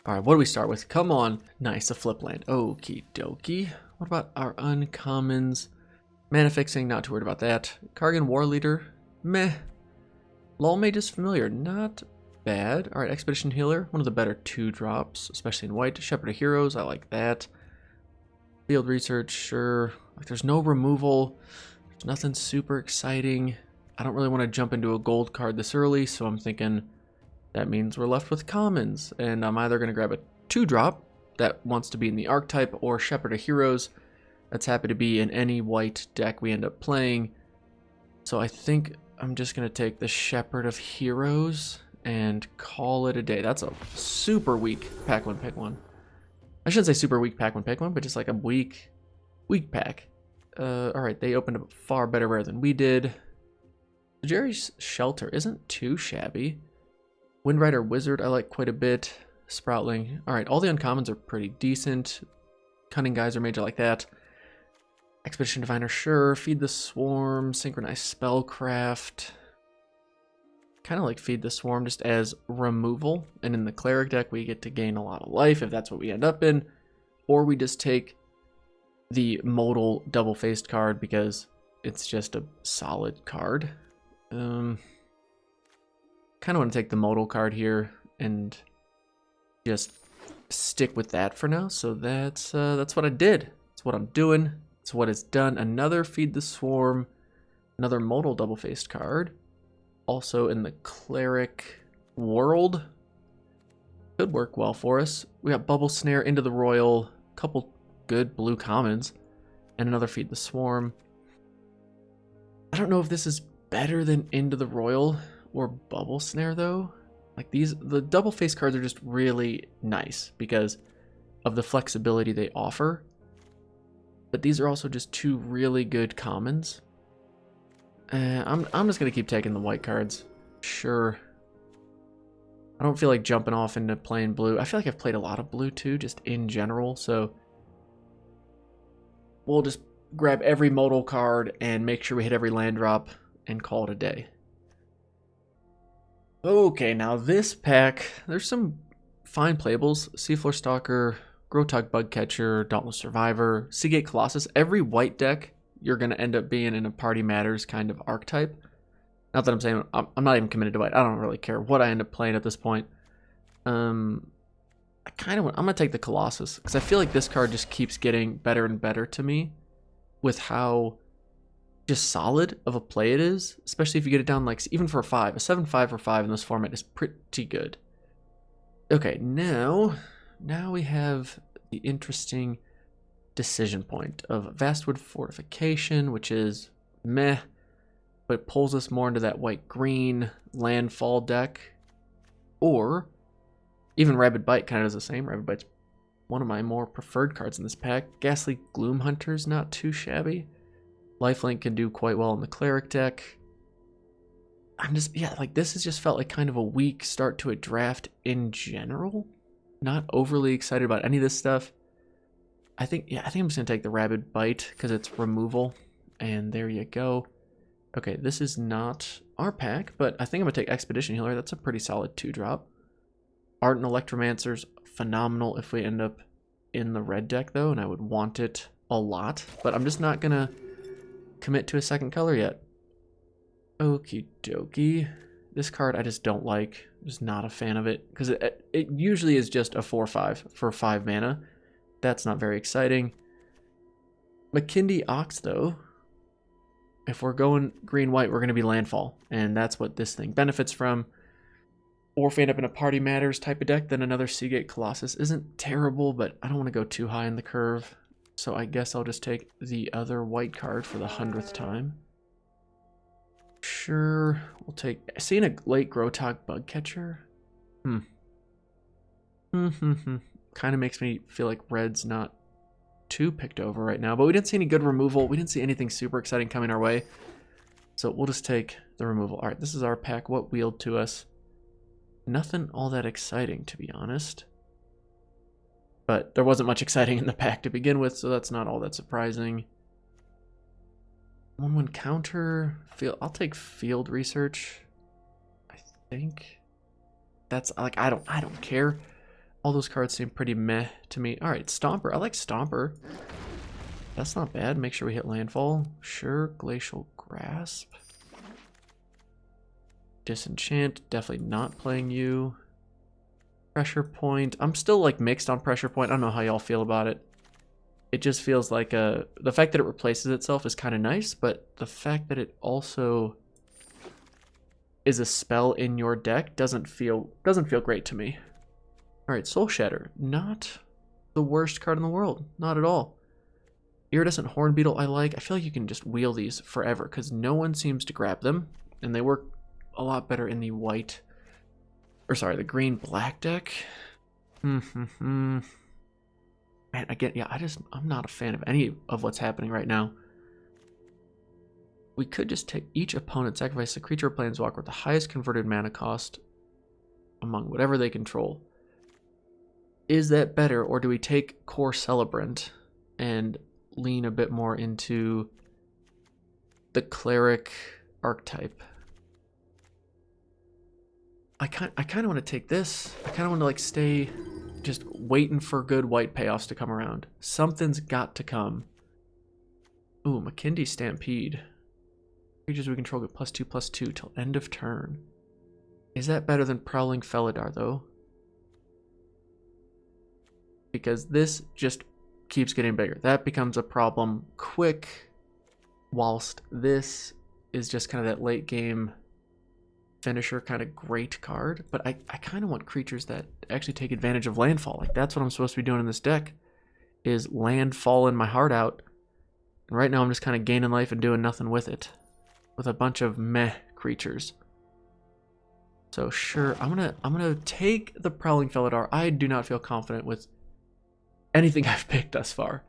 All right, what do we start with? Come on. Nice, a flip land. Okie dokie. What about our uncommons? Mana fixing, not too worried about that. Kargan War Leader, meh. Lull Mage is familiar, not bad. All right, Expedition Healer, one of the better 2-drops, especially in white. Shepherd of Heroes, I like that. Field Research, sure. Like, there's no removal. There's nothing super exciting. I don't really want to jump into a gold card this early, so I'm thinking that means we're left with commons. And I'm either going to grab a 2-drop that wants to be in the archetype or Shepherd of Heroes that's happy to be in any white deck we end up playing. So I think I'm just going to take the Shepherd of Heroes and call it a day. That's a super weak pack one, pick one. I shouldn't say super weak pack one, pick one, but just like a weak pack. All right, they opened up far better rare than we did. Jerry's Shelter isn't too shabby. Windrider Wizard I like quite a bit. Sproutling. All right, all the uncommons are pretty decent. Cunning Geyser Mage, I like that. Expedition Diviner, sure. Feed the Swarm. Synchronized Spellcraft. Kind of like Feed the Swarm just as removal. And in the Cleric deck, we get to gain a lot of life if that's what we end up in. Or we just take the Modal Double-Faced card because it's just a solid card. Kind of want to take the Modal card here and just stick with that for now. So that's what I did. That's what I'm doing. It's what is done. Another Feed the Swarm, another Modal Double-Faced card. Also in the Cleric world. Could work well for us. We got Bubble Snare, Into the Royal, a couple good blue commons, and another Feed the Swarm. I don't know if this is better than Into the Royal or Bubble Snare though. Like the double face cards are just really nice because of the flexibility they offer. But these are also just two really good commons. I'm just gonna keep taking the white cards. Sure. I don't feel like jumping off into playing blue. I feel like I've played a lot of blue too, just in general. So we'll just grab every modal card and make sure we hit every land drop and call it a day. Okay, now this pack, there's some fine playables. Seafloor Stalker, Grotog Bugcatcher, Dauntless Survivor, Seagate Colossus. Every white deck you're going to end up being in a Party Matters kind of archetype. Not that I'm saying I'm not even committed to white. I don't really care what I end up playing at this point. I'm going to take the Colossus because I feel like this card just keeps getting better and better to me with how just solid of a play it is, especially if you get it down like even for a 5. A 7/5 for 5 in this format is pretty good. Okay, now we have the interesting decision point of Vastwood Fortification, which is meh, but it pulls us more into that white-green Landfall deck. Or even Rabid Bite kind of does the same. Rabid Bite's one of my more preferred cards in this pack. Ghastly Gloom Hunter's not too shabby. Lifelink can do quite well in the Cleric deck. This has just felt like kind of a weak start to a draft in general. Not overly excited about any of this stuff. I think I'm just gonna take the Rabid Bite because it's removal. And there you go. Okay, this is not our pack, but I think I'm gonna take Expedition Healer. That's a pretty solid 2-drop. Ardent Electromancer's phenomenal if we end up in the red deck though, and I would want it a lot. But I'm just not gonna commit to a second color yet. Okie dokie. This card I just don't like. I'm just not a fan of it because it usually is just a 4/5 for 5 mana. That's not very exciting. McKindy Ox though. If we're going green-white, we're going to be Landfall, and that's what this thing benefits from. Or if we end up in a Party Matters type of deck, then another Seagate Colossus isn't terrible, but I don't want to go too high in the curve. So I guess I'll just take the other white card for the 100th time. Sure, we'll take... Seeing a late Grotog Bugcatcher? Kind of makes me feel like red's not too picked over right now, but we didn't see any good removal. We didn't see anything super exciting coming our way. So we'll just take the removal. All right, this is our pack. What wheeled to us? Nothing all that exciting, to be honest. But there wasn't much exciting in the pack to begin with, so that's not all that surprising. 1/1 counter. I'll take Field Research. I think that's like I don't care. All those cards seem pretty meh to me. All right, Stomper. I like Stomper. That's not bad. Make sure we hit Landfall. Sure. Glacial Grasp. Disenchant. Definitely not playing you. Pressure Point. I'm still like mixed on Pressure Point. I don't know how y'all feel about it. It just feels like the fact that it replaces itself is kind of nice, but the fact that it also is a spell in your deck doesn't feel great to me. All right, Soul Shatter. Not the worst card in the world. Not at all. Iridescent Hornbeetle I like. I feel like you can just wheel these forever because no one seems to grab them, and they work a lot better in the white, or sorry, the green-black deck. Man, again, yeah, I'm not a fan of any of what's happening right now. We could just take each opponent, sacrifice a creature or planeswalker with the highest converted mana cost among whatever they control. Is that better, or do we take Core Celebrant and lean a bit more into the cleric archetype? I kind of want to take this. I kind of want to like stay just waiting for good white payoffs to come around. Something's got to come. Ooh, McKindy Stampede. Creatures we control get +2/+2 till end of turn. Is that better than Prowling Felidar though? Because this just keeps getting bigger. That becomes a problem quick, whilst this is just kind of that late game finisher kind of great card. But I kind of want creatures that actually take advantage of Landfall. Like that's what I'm supposed to be doing in this deck, is Landfall in my heart out. And right now I'm just kind of gaining life and doing nothing with it, with a bunch of meh creatures. So sure, I'm gonna take the Prowling Felidar. I do not feel confident with anything I've picked thus far.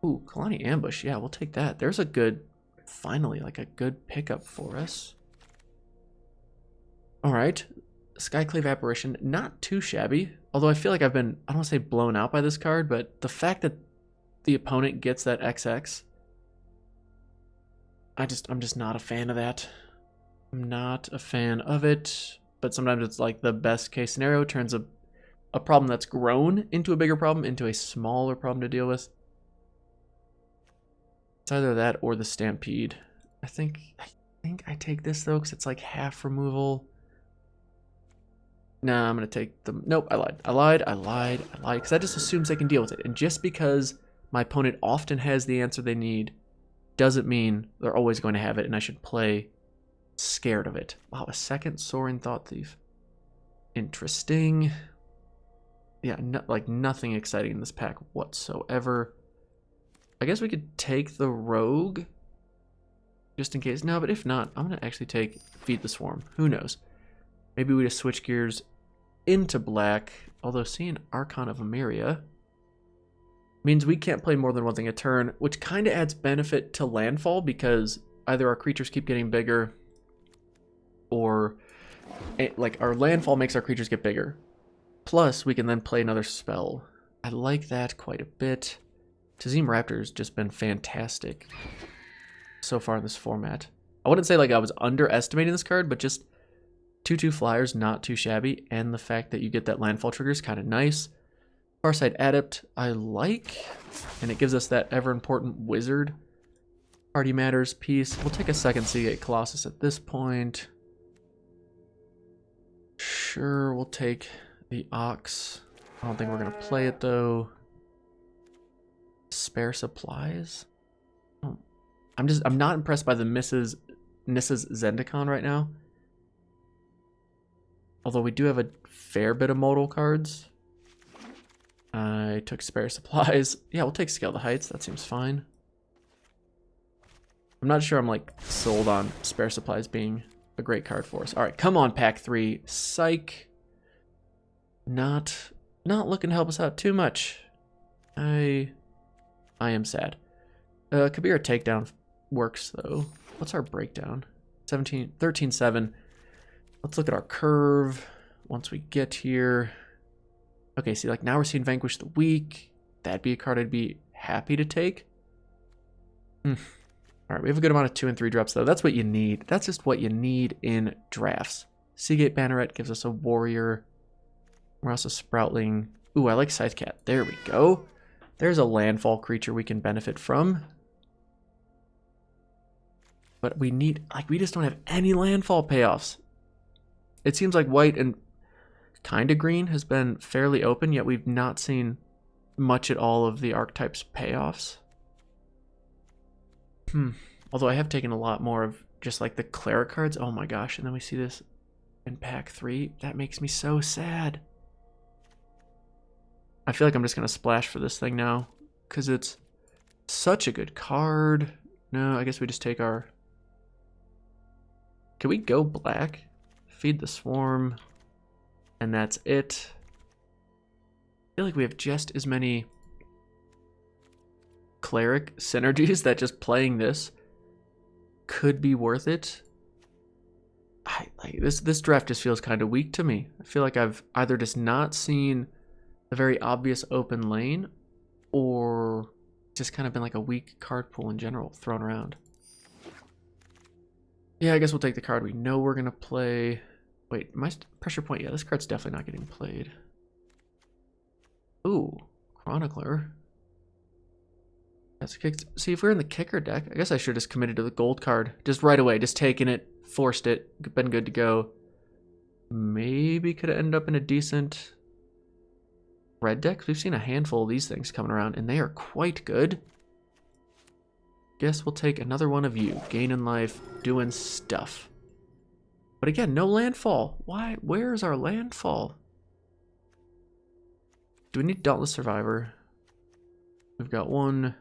Ooh, Kalani Ambush. Yeah, we'll take that. There's a good, finally, like a good pickup for us. All right, Skyclave Apparition. Not too shabby. Although I feel like I've been, I don't want to say blown out by this card, but the fact that the opponent gets that XX, I'm just not a fan of that. I'm not a fan of it. But sometimes it's like the best case scenario turns a problem that's grown into a bigger problem into a smaller problem to deal with. It's either that or the Stampede. I think I take this though because it's like half removal. Nah, I'm gonna take the. Nope, I lied because that just assumes they can deal with it. And just because my opponent often has the answer they need doesn't mean they're always going to have it, and I should play scared of it. Wow, a second Soaring Thought Thief. Interesting. Yeah, like nothing exciting in this pack whatsoever. I guess we could take the Rogue just in case. No, but if not, I'm going to actually take Feed the Swarm. Who knows? Maybe we just switch gears into black. Although seeing Archon of Emeria means we can't play more than one thing a turn, which kind of adds benefit to Landfall because either our creatures keep getting bigger or like our Landfall makes our creatures get bigger. Plus, we can then play another spell. I like that quite a bit. Tazim Raptor's just been fantastic so far in this format. I wouldn't say like I was underestimating this card, but just 2/2 flyers, not too shabby. And the fact that you get that Landfall trigger is kind of nice. Farsight Adept, I like. And it gives us that ever-important Wizard. Party Matters piece. We'll take a second Seagate Colossus at this point. Sure, we'll take the Ox. I don't think we're going to play it, though. Spare Supplies? Oh. I'm not impressed by the Mrs. Zendikar right now. Although we do have a fair bit of modal cards. I took Spare Supplies. Yeah, we'll take Scale the Heights. That seems fine. I'm not sure I'm like sold on Spare Supplies being a great card for us. All right, come on, pack 3. Psych. Not looking to help us out too much. I am sad. Kabira Takedown works though. What's our breakdown? 13-7. Let's look at our curve once we get here. Okay, see, like now we're seeing Vanquish the Weak. That'd be a card I'd be happy to take. All right, we have a good amount of 2 and 3 drops though. That's what you need. That's just what you need in drafts. Seagate Banneret gives us a Warrior. We're also Sproutling Ooh, I like Scythe Cat. There we go. There's a landfall creature we can benefit from. But we need, like, we just don't have any landfall payoffs. It seems like white and kind of green has been fairly open, yet we've not seen much at all of the archetypes payoffs. Although I have taken a lot more of just like the cleric cards. Oh my gosh, and then we see this in pack 3. That makes me so sad. I feel like I'm just going to splash for this thing now because it's such a good card. No, I guess we just take our... Can we go black? Feed the swarm. And that's it. I feel like we have just as many cleric synergies that just playing this could be worth it. This draft just feels kind of weak to me. I feel like I've either just not seen a very obvious open lane or just kind of been like a weak card pool in general thrown around. Yeah, I guess we'll take the card we know we're going to play. Wait, my pressure point? Yeah, this card's definitely not getting played. Ooh, Chronicler. That's kicked. See, if we're in the kicker deck, I guess I should have just committed to the gold card. Just right away, just taken it, forced it, been good to go. Maybe could have ended up in a decent red deck. We've seen a handful of these things coming around, and they are quite good. Guess we'll take another one of you. Gaining life, doing stuff. But again, no landfall. Why? Where's our landfall? Do we need Dauntless Survivor? We've got one.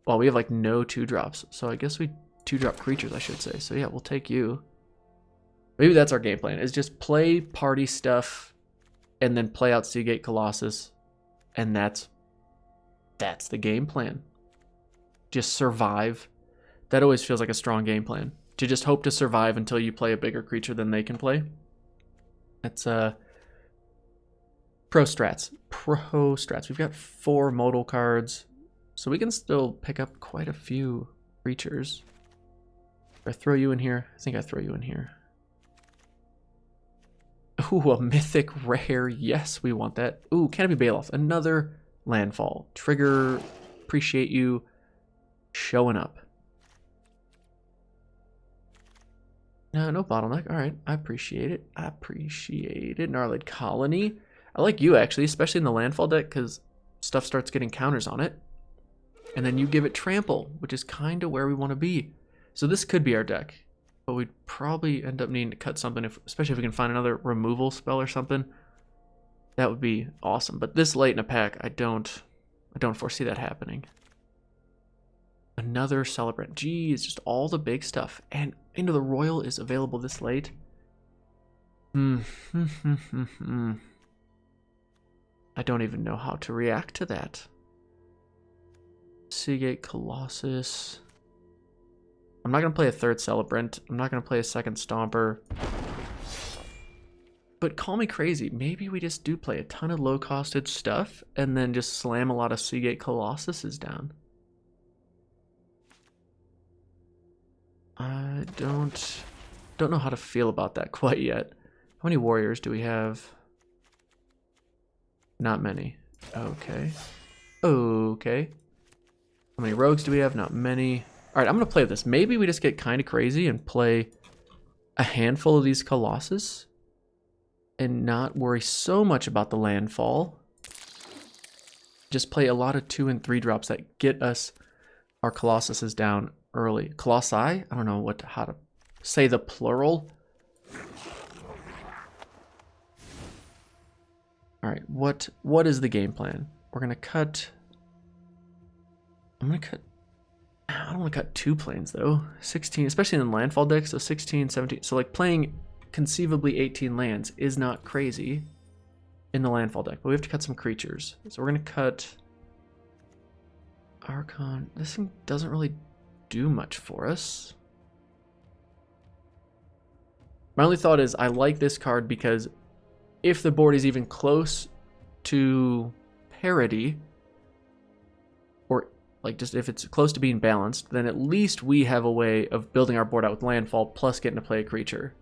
Well, we have like no 2-drops. So I guess we 2-drop creatures, I should say. So yeah, we'll take you. Maybe that's our game plan, is just play party stuff and then play out Seagate Colossus. And that's the game plan. Just survive. That always feels like a strong game plan. To just hope to survive until you play a bigger creature than they can play. That's pro strats. Pro strats. We've got 4 modal cards. So we can still pick up quite a few creatures. Do I throw you in here? I think I throw you in here. Ooh, a mythic rare. Yes, we want that. Ooh, Canopy Baloth. Another landfall. Trigger. Appreciate you showing up. No bottleneck. All right. I appreciate it. I appreciate it. Gnarled Colony. I like you, actually, especially in the landfall deck, because stuff starts getting counters on it. And then you give it trample, which is kind of where we want to be. So this could be our deck. But we'd probably end up needing to cut something, especially if we can find another removal spell or something. That would be awesome. But this late in a pack, I don't foresee that happening. Another Celebrant. Geez, just all the big stuff. And Into the Royal is available this late. I don't even know how to react to that. Seagate Colossus. I'm not going to play a 3rd Celebrant. I'm not going to play a 2nd Stomper. But call me crazy. Maybe we just do play a ton of low-costed stuff and then just slam a lot of Seagate Colossuses down. I don't know how to feel about that quite yet. How many warriors do we have? Not many. Okay. Okay. How many rogues do we have? Not many. All right, I'm going to play this. Maybe we just get kind of crazy and play a handful of these Colossus and not worry so much about the landfall. Just play a lot of 2 and 3 drops that get us our Colossuses down early. Colossi? I don't know how to say the plural. All right, what is the game plan? We're going to cut... I don't want to cut 2 planes though. 16, especially in the landfall deck, so 16, 17. So like playing conceivably 18 lands is not crazy in the landfall deck, but we have to cut some creatures. So we're going to cut Archon. This thing doesn't really do much for us. My only thought is I like this card because if the board is even close to parity, or like just if it's close to being balanced, then at least we have a way of building our board out with landfall plus getting to play a creature.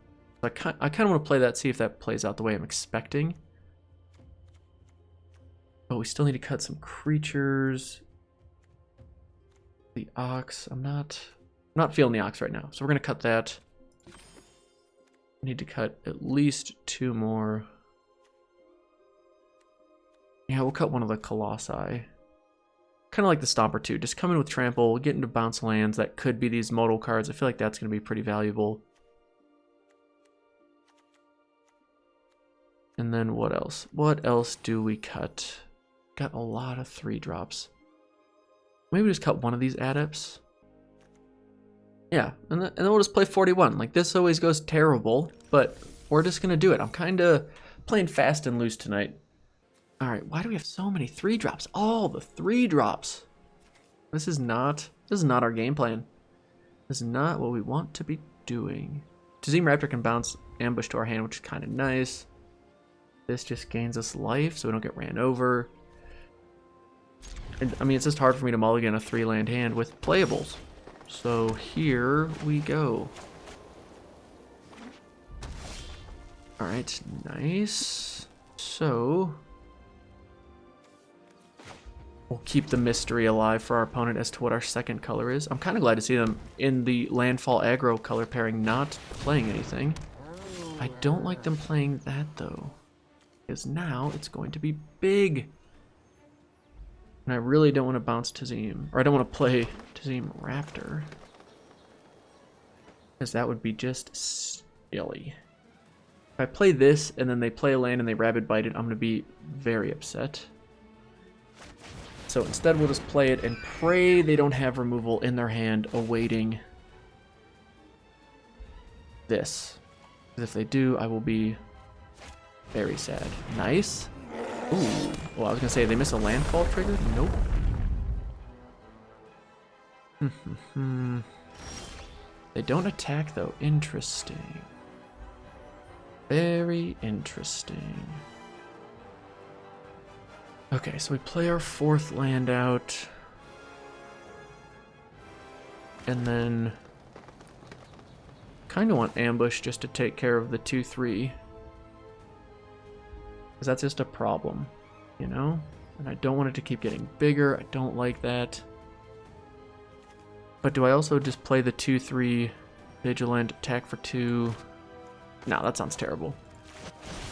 So I kind of want to play that, see if that plays out the way I'm expecting. But we still need to cut some creatures. The ox, I'm not feeling the ox right now, so we're gonna cut that. Need to cut at least 2 more. Yeah, we'll cut one of the colossi. Kind of like the Stomper too. Just come in with trample, get into bounce lands. That could be these modal cards. I feel like that's going to be pretty valuable. And then what else? What else do we cut? Got a lot of 3-drops. Maybe just cut one of these adepts. Yeah, and then we'll just play 41. Like, this always goes terrible, but we're just going to do it. I'm kind of playing fast and loose tonight. All right, why do we have so many 3-drops? All the 3-drops. This is not our game plan. This is not what we want to be doing. Tazim Raptor can bounce ambush to our hand, which is kind of nice. This just gains us life, so we don't get ran over. And, I mean, it's just hard for me to mulligan a 3-land hand with playables. So here we go. All right, nice. So we'll keep the mystery alive for our opponent as to what our second color is. I'm kind of glad to see them in the Landfall aggro color pairing not playing anything. I don't like them playing that though, because now it's going to be big. And I really don't want to bounce Tazim, or I don't want to play Tazim Raptor, because that would be just silly. If I play this and then they play a land and they rabid bite it, I'm going to be very upset. So instead we'll just play it and pray they don't have removal in their hand awaiting this. Because if they do, I will be very sad. Nice. Ooh. Well, I was going to say, they miss a landfall trigger? Nope. They don't attack, though. Interesting. Very interesting. Okay, so we play our 4th land out. And then kind of want ambush just to take care of the 2/3. Because that's just a problem, you know? And I don't want it to keep getting bigger. I don't like that. But do I also just play the 2/3 vigilant, attack for 2? No, that sounds terrible.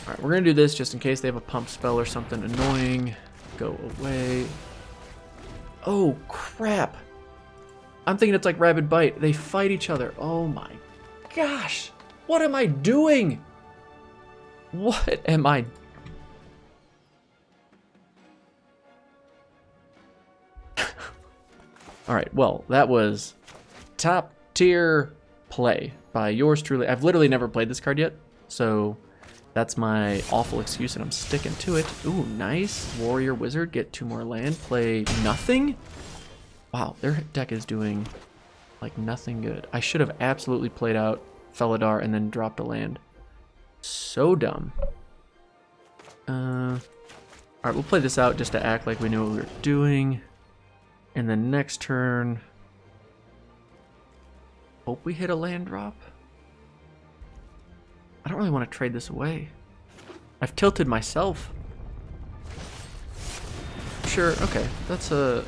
Alright, we're going to do this just in case they have a pump spell or something annoying. Go away. Oh, crap. I'm thinking it's like Rabid Bite. They fight each other. Oh my gosh. What am I doing? What am I doing? Alright, well, that was top tier play by yours truly. I've literally never played this card yet, so that's my awful excuse and I'm sticking to it. Ooh, nice. Warrior Wizard, get 2 more land, play nothing? Wow, their deck is doing like nothing good. I should have absolutely played out Felidar and then dropped a land. So dumb. Alright, we'll play this out just to act like we knew what we were doing. And then next turn, hope we hit a land drop. I don't really want to trade this away. I've tilted myself. Sure, okay. That's a...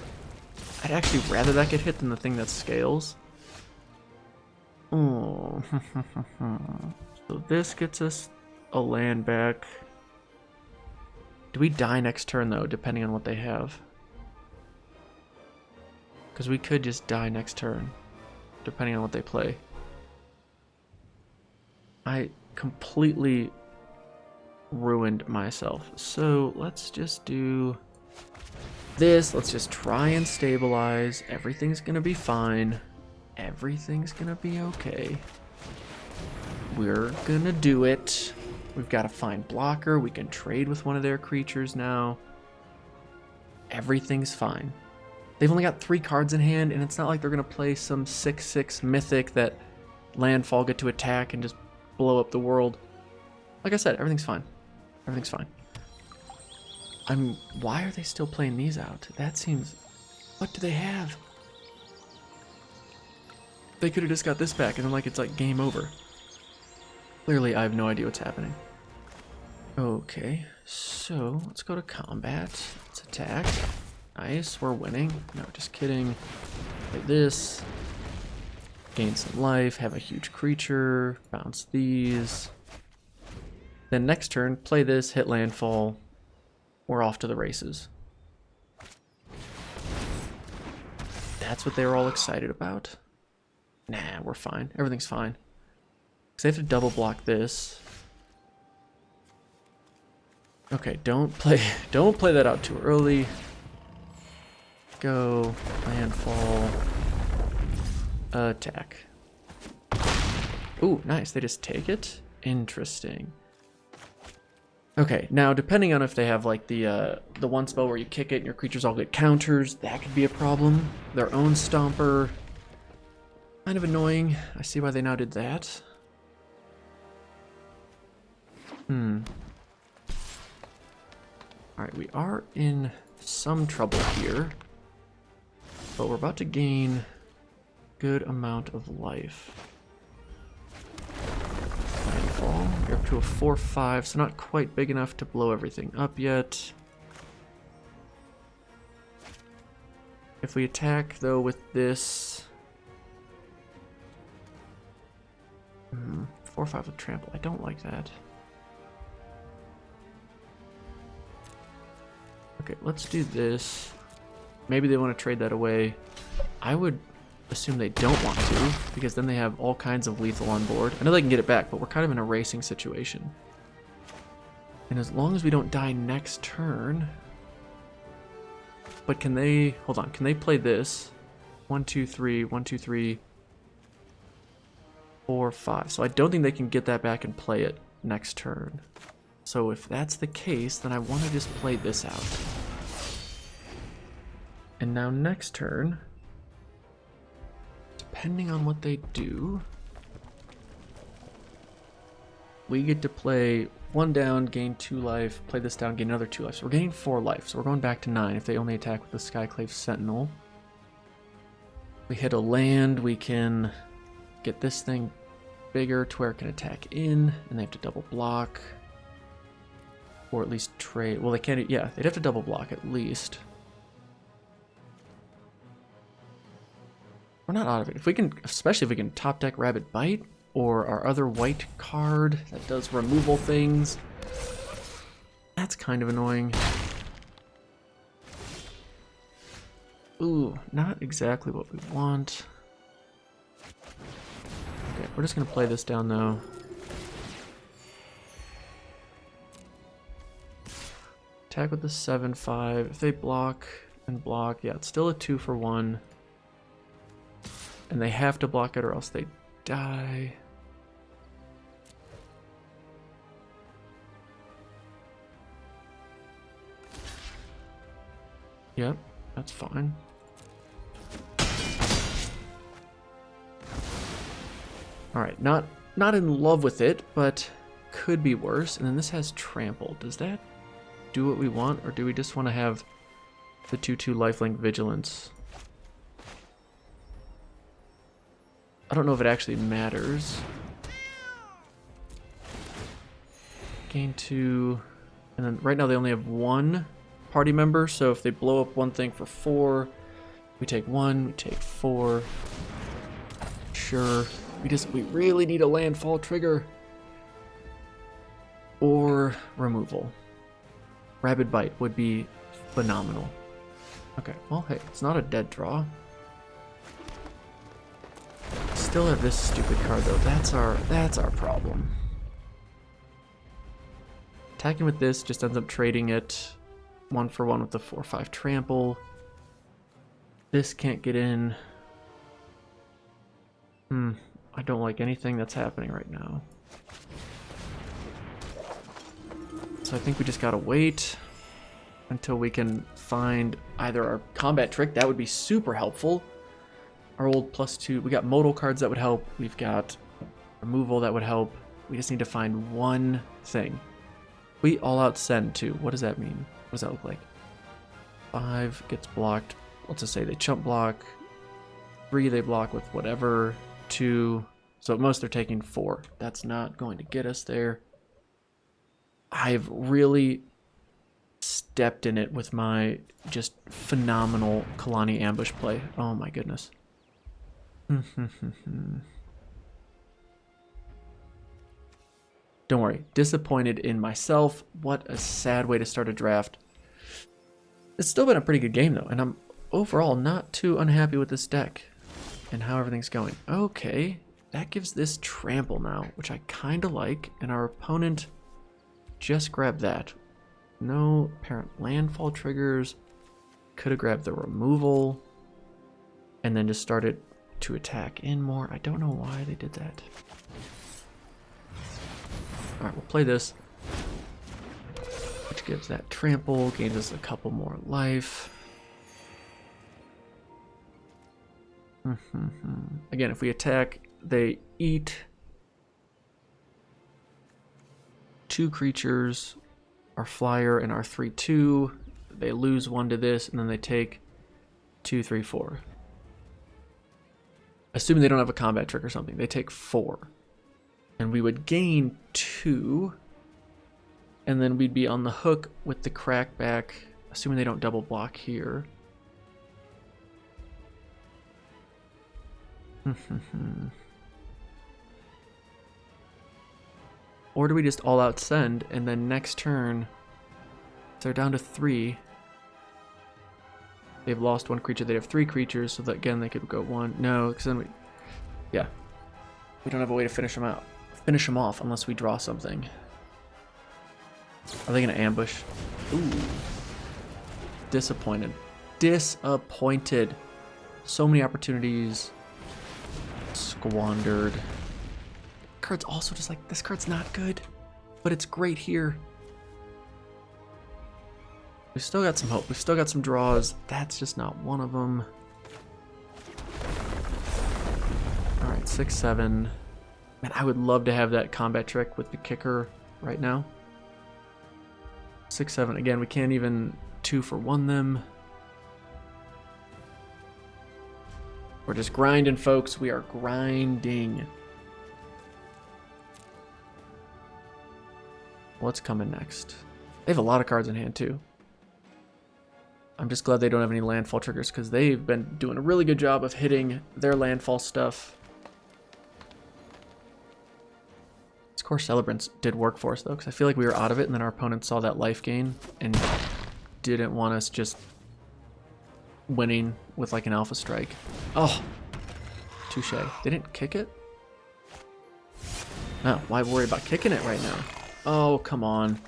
I'd actually rather that get hit than the thing that scales. Oh. So this gets us a land back. Do we die next turn, though, depending on what they have? Because we could just die next turn, depending on what they play. I completely ruined myself. So let's just do this. Let's just try and stabilize. Everything's going to be fine. Everything's going to be okay. We're going to do it. We've got a fine blocker. We can trade with one of their creatures now. Everything's fine. They've only got 3 cards in hand, and it's not like they're going to play some 6/6 mythic that Landfall get to attack and just blow up the world. Like I said, everything's fine. Everything's fine. Why are they still playing these out? That seems... What do they have? They could have just got this back, and then like it's like game over. Clearly, I have no idea what's happening. Okay, so let's go to combat. Let's attack. Nice, we're winning. No, just kidding. Play this. Gain some life, have a huge creature, bounce these. Then next turn, play this, hit landfall. We're off to the races. That's what they were all excited about? Nah, we're fine. Everything's fine. Because they have to double block this. Okay, don't play that out too early. Go, landfall, attack. Ooh, nice. They just take it? Interesting. Okay, now depending on if they have like the one spell where you kick it and your creatures all get counters, that could be a problem. Their own stomper. Kind of annoying. I see why they now did that. Alright, we are in some trouble here. But we're about to gain a good amount of life. Landfall. You're up to a 4/5, so not quite big enough to blow everything up yet. If we attack, though, with this... 4/5 with trample. I don't like that. Okay, let's do this. Maybe they want to trade that away. I would assume they don't want to, because then they have all kinds of lethal on board. I know they can get it back, but we're kind of in a racing situation. And as long as we don't die next turn... But can they... Hold on, can they play this? 1, 2, 3, 1, 2, 3, 4, 5. So I don't think they can get that back and play it next turn. So if that's the case, then I want to just play this out. And now next turn, depending on what they do, we get to play 1 down, gain 2 life, play this down, gain another 2 life. So we're gaining 4 life, so we're going back to 9 if they only attack with the Skyclave Sentinel. We hit a land, we can get this thing bigger to where it can attack in, and they have to double block. Or at least trade. Well, they can't. Yeah, they'd have to double block at least. We're not out of it. If we can, especially if we can top deck Rabid Bite or our other white card that does removal things. That's kind of annoying. Ooh, not exactly what we want. Okay, we're just gonna play this down though. Attack with the 7/5. If they block and block, yeah, it's still a 2 for 1. And they have to block it or else they die. Yep, that's fine. Alright, not in love with it, but could be worse. And then this has trample. Does that do what we want, or do we just want to have the 2/2 lifelink vigilance? I don't know if it actually matters. Gain 2, and then right now they only have 1 party member, so if they blow up one thing for 4, we take 1, we take 4. Sure. We really need a landfall trigger. Or removal. Rabid Bite would be phenomenal. Okay, well, hey, it's not a dead draw. Still have this stupid card though. That's our problem. Attacking with this just ends up trading it 1 for 1 with the 4/5 trample. This can't get in. I don't like anything that's happening right now. So I think we just gotta wait until we can find either our combat trick. That would be super helpful. Our old +2, we got modal cards that would help. We've got removal that would help. We just need to find one thing. We all out send too. What does that mean? What does that look like? 5 gets blocked. Let's just say they chump block. 3 they block with whatever. 2. So at most they're taking 4. That's not going to get us there. I've really stepped in it with my just phenomenal Kalani ambush play. Oh my goodness. Don't worry, disappointed in myself. What a sad way to start a draft. It's still been a pretty good game though, and I'm overall not too unhappy with this deck and how everything's going. Okay, that gives this trample now, which I kind of like, and our opponent just grabbed that. No apparent landfall triggers. Could have grabbed the removal and then just started to attack in more. I don't know why they did that. Alright, we'll play this, which gives that trample, gains us a couple more life. Again, if we attack, they eat 2 creatures, our flyer and our 3/2. They lose 1 to this, and then they take 2, 3, 4. Assuming they don't have a combat trick or something, they take 4. And we would gain 2, and then we'd be on the hook with the crackback, assuming they don't double block here. Or do we just all out send, and then next turn, if they're down to 3, they've lost 1 creature, they have 3 creatures, so that again they could go 1. No, because then we don't have a way to finish them off unless we draw something. Are they gonna ambush? Ooh. Disappointed. Disappointed. So many opportunities squandered. Card's also just like, this card's not good, but it's great here. We've still got some hope. We've still got some draws. That's just not one of them. All right, 6/7. Man, I would love to have that combat trick with the kicker right now. 6/7. Again, we can't even 2-for-1 them. We're just grinding, folks. We are grinding. What's coming next? They have a lot of cards in hand, too. I'm just glad they don't have any landfall triggers, because they've been doing a really good job of hitting their landfall stuff. This Core Celebrants did work for us, though, because I feel like we were out of it, and then our opponent saw that life gain and didn't want us just winning with, like, an Alpha Strike. Oh! Touche. They didn't kick it? No, why worry about kicking it right now? Oh, come on.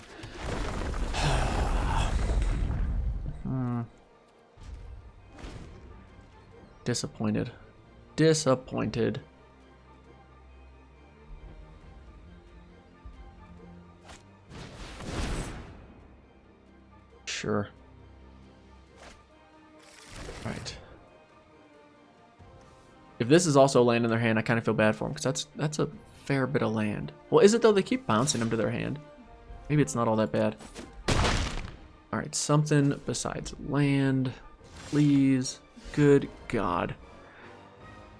Disappointed. Disappointed. Sure. Right. If this is also land in their hand, I kind of feel bad for them, because that's a fair bit of land. Well, is it though? They keep bouncing them to their hand. Maybe it's not all that bad. All right, something besides land, please. Good God.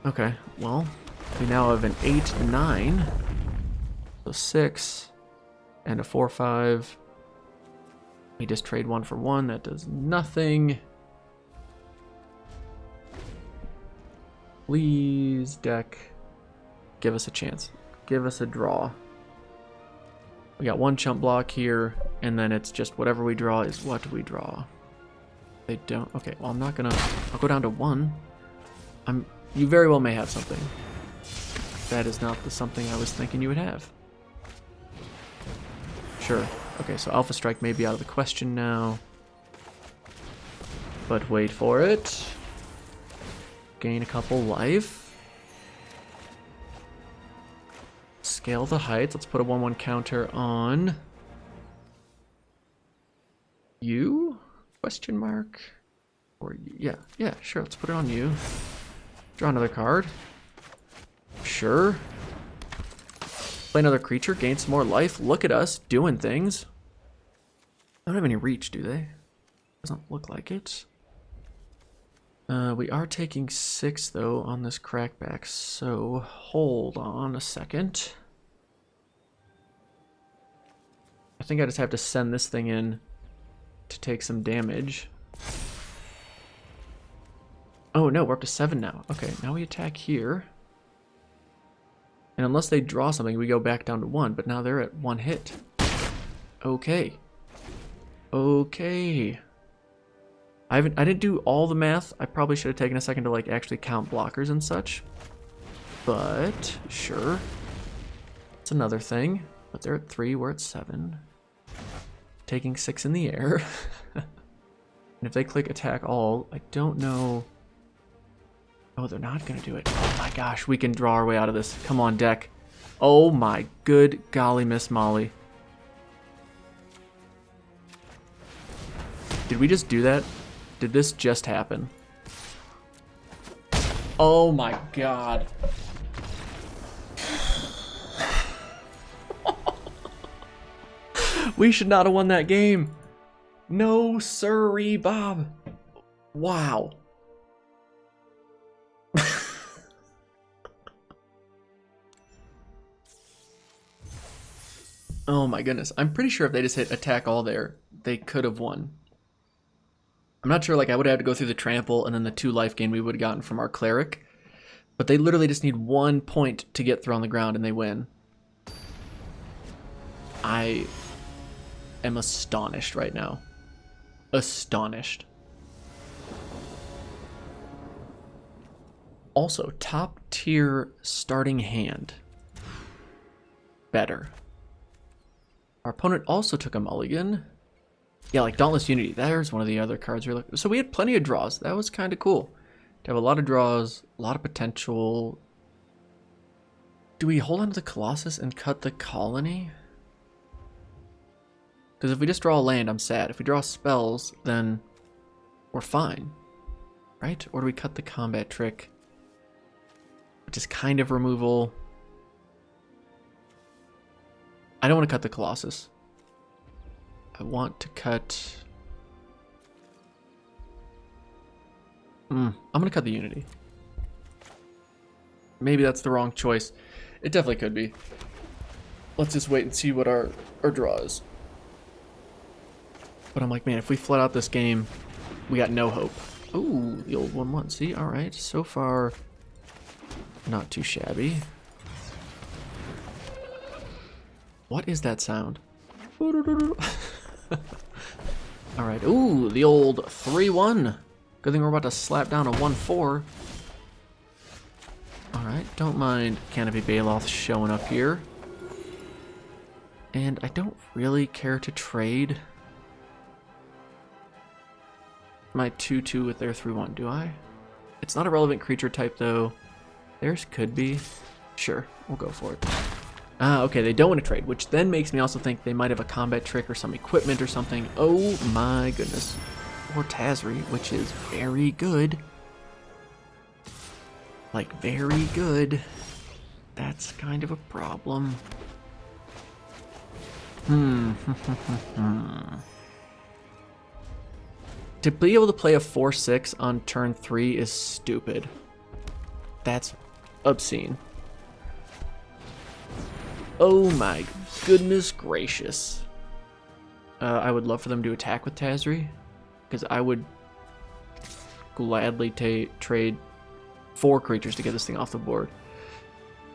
Okay, well, we now have an 8-9. So 6 and a 4-5. We just trade 1 for 1. That does nothing. Please, deck, give us a chance. Give us a draw. We got 1 chump block here, and then it's just whatever we draw is what we draw. They don't. Okay, well, I'm not gonna. I'll go down to 1. You very well may have something. That is not the something I was thinking you would have. Sure. Okay, so Alpha Strike may be out of the question now. But wait for it. Gain a couple life. Scale the heights. Let's put a 1/1 counter on you? Question mark? Or yeah, sure. Let's put it on you. Draw another card. Sure. Play another creature. Gain some more life. Look at us doing things. They don't have any reach, do they? Doesn't look like it. We are taking 6 though on this crackback, so hold on a second. I think I just have to send this thing in to take some damage. Oh no, we're up to 7 now. Okay, now we attack here. And unless they draw something, we go back down to 1, but now they're at 1 hit. Okay. Okay. I didn't do all the math. I probably should have taken a second to like actually count blockers and such. But sure. It's another thing. But they're at 3, we're at 7. Taking 6 in the air. And if they click attack all, I don't know. Oh, they're not going to do it. Oh my gosh, we can draw our way out of this. Come on, deck. Oh my good golly, Miss Molly. Did we just do that? Did this just happen? Oh my god. We should not have won that game. No sirree, Bob. Wow. Oh my goodness. I'm pretty sure if they just hit attack all there, they could have won. I'm not sure, like I would have to go through the trample and then the 2 life gain we would have gotten from our cleric. But they literally just need 1 point to get thrown on the ground and they win. I am astonished right now. Astonished. Also, top tier starting hand. Better. Our opponent also took a mulligan. Yeah, like Dauntless Unity. There's one of the other cards we looked. So we had plenty of draws. That was kind of cool. To have a lot of draws, a lot of potential. Do we hold on to the Colossus and cut the colony? Because if we just draw a land, I'm sad. If we draw spells, then we're fine. Right? Or do we cut the combat trick? Which is kind of removal. I don't want to cut the Colossus. I want to cut... I'm going to cut the Unity. Maybe that's the wrong choice. It definitely could be. Let's just wait and see what our draw is. But I'm like, man, if we flood out this game, we got no hope. Ooh, the old 1-1. See, alright. So far, not too shabby. What is that sound? Alright, ooh, the old 3-1. Good thing we're about to slap down a 1-4. Alright, don't mind Canopy Baloth showing up here. And I don't really care to trade my 2-2 with their 3-1, do I? It's not a relevant creature type, though. Theirs could be. Sure, we'll go for it. Ah, okay, they don't want to trade, which then makes me also think they might have a combat trick or some equipment or something. Oh my goodness. Or Tazri, which is very good. Like, very good. That's kind of a problem. To be able to play a 4-6 on turn 3 is stupid. That's obscene. Oh my goodness gracious. I would love for them to attack with Tazri, because I would gladly trade 4 creatures to get this thing off the board.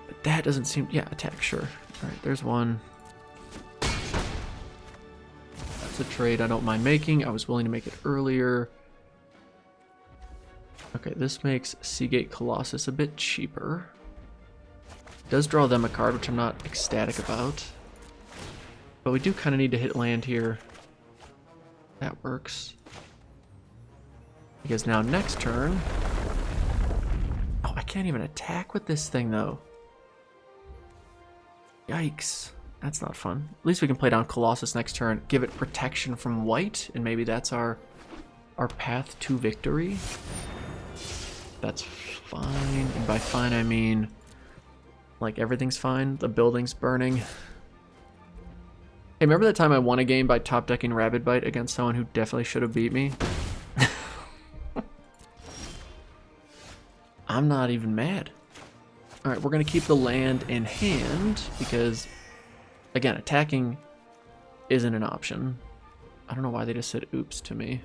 But that doesn't seem... Yeah, attack, sure. Alright, there's one. That's a trade I don't mind making. I was willing to make it earlier. Okay, this makes Seagate Colossus a bit cheaper. Does draw them a card, which I'm not ecstatic about. But we do kind of need to hit land here. That works. Because now next turn... Oh, I can't even attack with this thing, though. Yikes. That's not fun. At least we can play down Colossus next turn, give it protection from white, and maybe that's our path to victory. That's fine. And by fine, I mean... like, everything's fine. The building's burning. Hey, remember that time I won a game by top-decking Rabid Bite against someone who definitely should have beat me? I'm not even mad. Alright, we're going to keep the land in hand because, again, attacking isn't an option. I don't know why they just said oops to me.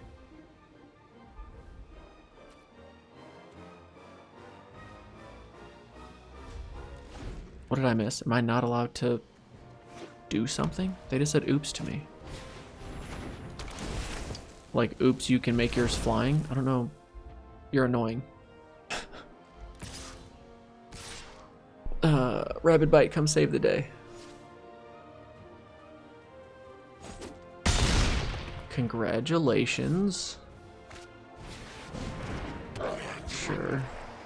What did I miss? Am I not allowed to do something? They just said oops to me. Like, oops, you can make yours flying? I don't know. You're annoying. Rabid Bite, come save the day. Congratulations. Sure.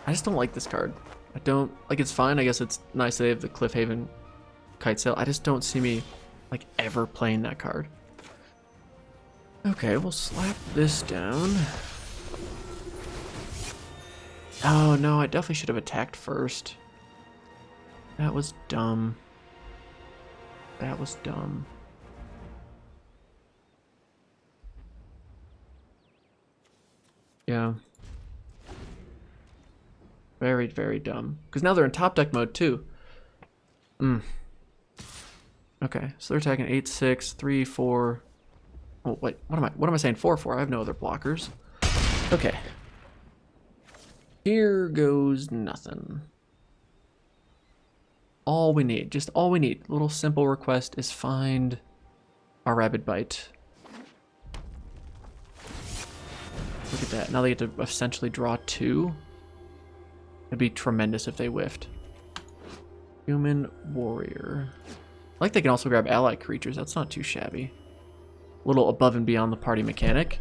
I just don't like this card. I don't, like, it's fine. I guess it's nice that they have the Cliffhaven Kite Sail. I just don't see me, like, ever playing that card. Okay, we'll slap this down. Oh, no, I definitely should have attacked first. That was dumb. That was dumb. Yeah. Very, very dumb. Because now they're in top deck mode too. Okay, so they're attacking 8, 6, 3, 4. Oh wait, what am I saying? 4, 4. I have no other blockers. Okay. Here goes nothing. All we need, just all we need. Little simple request is find our Rabid Bite. Look at that. Now they get to essentially draw 2. It'd be tremendous if they whiffed. Human Warrior. I like they can also grab ally creatures. That's not too shabby. A little above and beyond the party mechanic.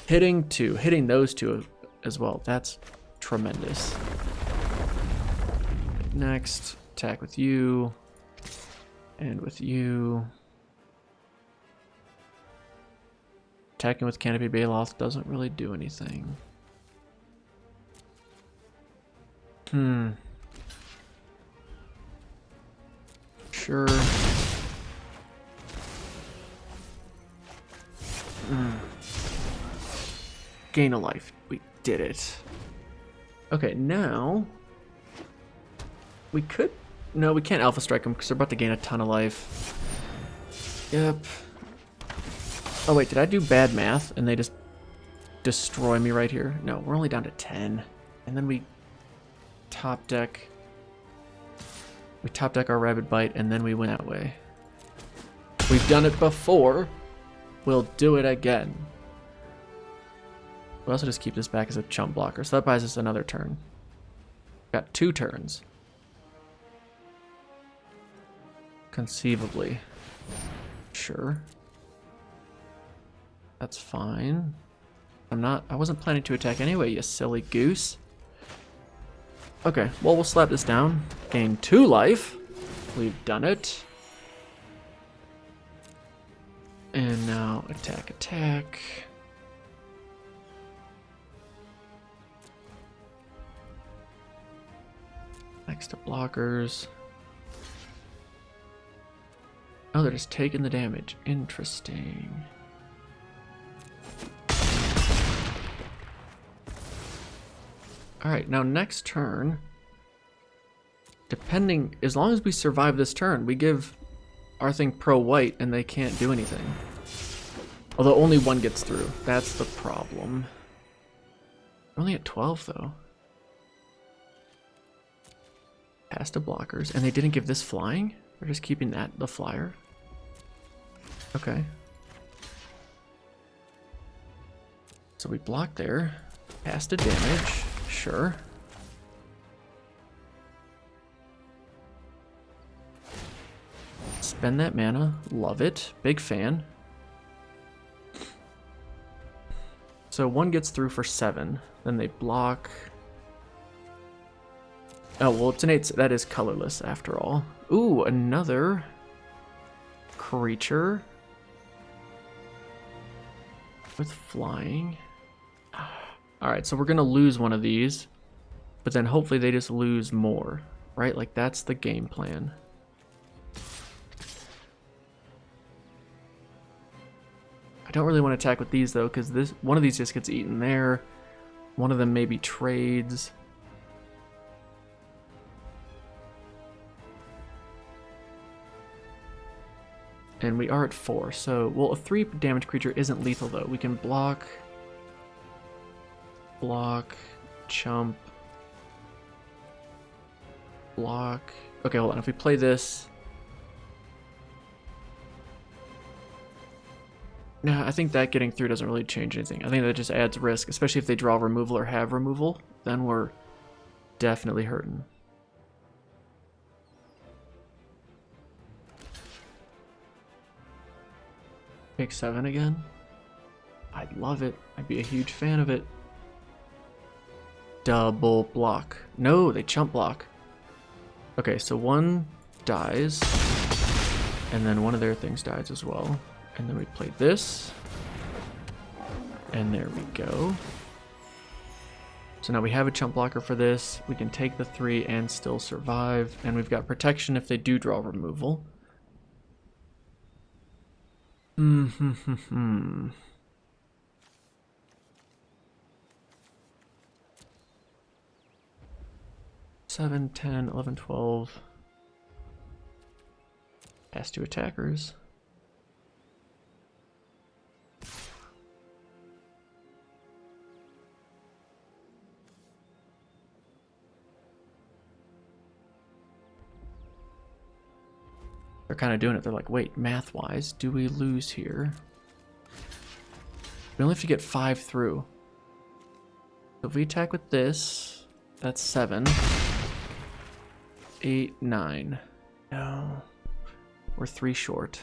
Hitting those 2 as well. That's tremendous. Next, attack with you. And with you. Attacking with Canopy Baloth doesn't really do anything. Sure. Gain a life. We did it. Okay, now we could. No, we can't Alpha Strike them because they're about to gain a ton of life. Yep. Oh wait, did I do bad math and they just destroy me right here? No, we're only down to 10. And then we top deck. We top deck our Rabid Bite and then we win that way. We've done it before. We'll do it again. We'll also just keep this back as a chump blocker. So that buys us another turn. Got 2 turns. Conceivably. Sure. That's fine. I wasn't planning to attack anyway, you silly goose. Okay, well, we'll slap this down. Gain 2 life. We've done it. And now attack, attack. Next to blockers. Oh, they're just taking the damage. Interesting. Alright, now next turn, depending, as long as we survive this turn, we give our thing pro white and they can't do anything. Although only 1 gets through. That's the problem. We're only at 12 though. Pass to blockers, and they didn't give this flying? They're just keeping that, the flyer. Okay. So we block there. Pass to damage. Sure. Spend that mana. Love it. Big fan. So 1 gets through for 7. Then they block. Oh, well, it's an 8. That is colorless after all. Ooh, another creature with flying. Alright, so we're going to lose one of these, but then hopefully they just lose more, right? Like, that's the game plan. I don't really want to attack with these, though, because one of these just gets eaten there. One of them maybe trades. And we are at 4. So, well, a 3 damage creature isn't lethal, though. We can block, chump, block. Okay, hold on. If we play this... No, I think that getting through doesn't really change anything. I think that just adds risk, especially if they draw removal or have removal. Then we're definitely hurting. Take 7 again. I'd love it. I'd be a huge fan of it. Double block. No, they chump block. Okay, so one dies, and then one of their things dies as well. And then we play this, and there we go. So now we have a chump blocker for this. We can take the 3 and still survive, and we've got protection if they do draw removal. 7, 10, 11, 12. Pass to attackers. They're kind of doing it. They're like, wait, math-wise, do we lose here? We only have to get 5 through. So if we attack with this, that's 7. 8, 9. No. We're 3 short.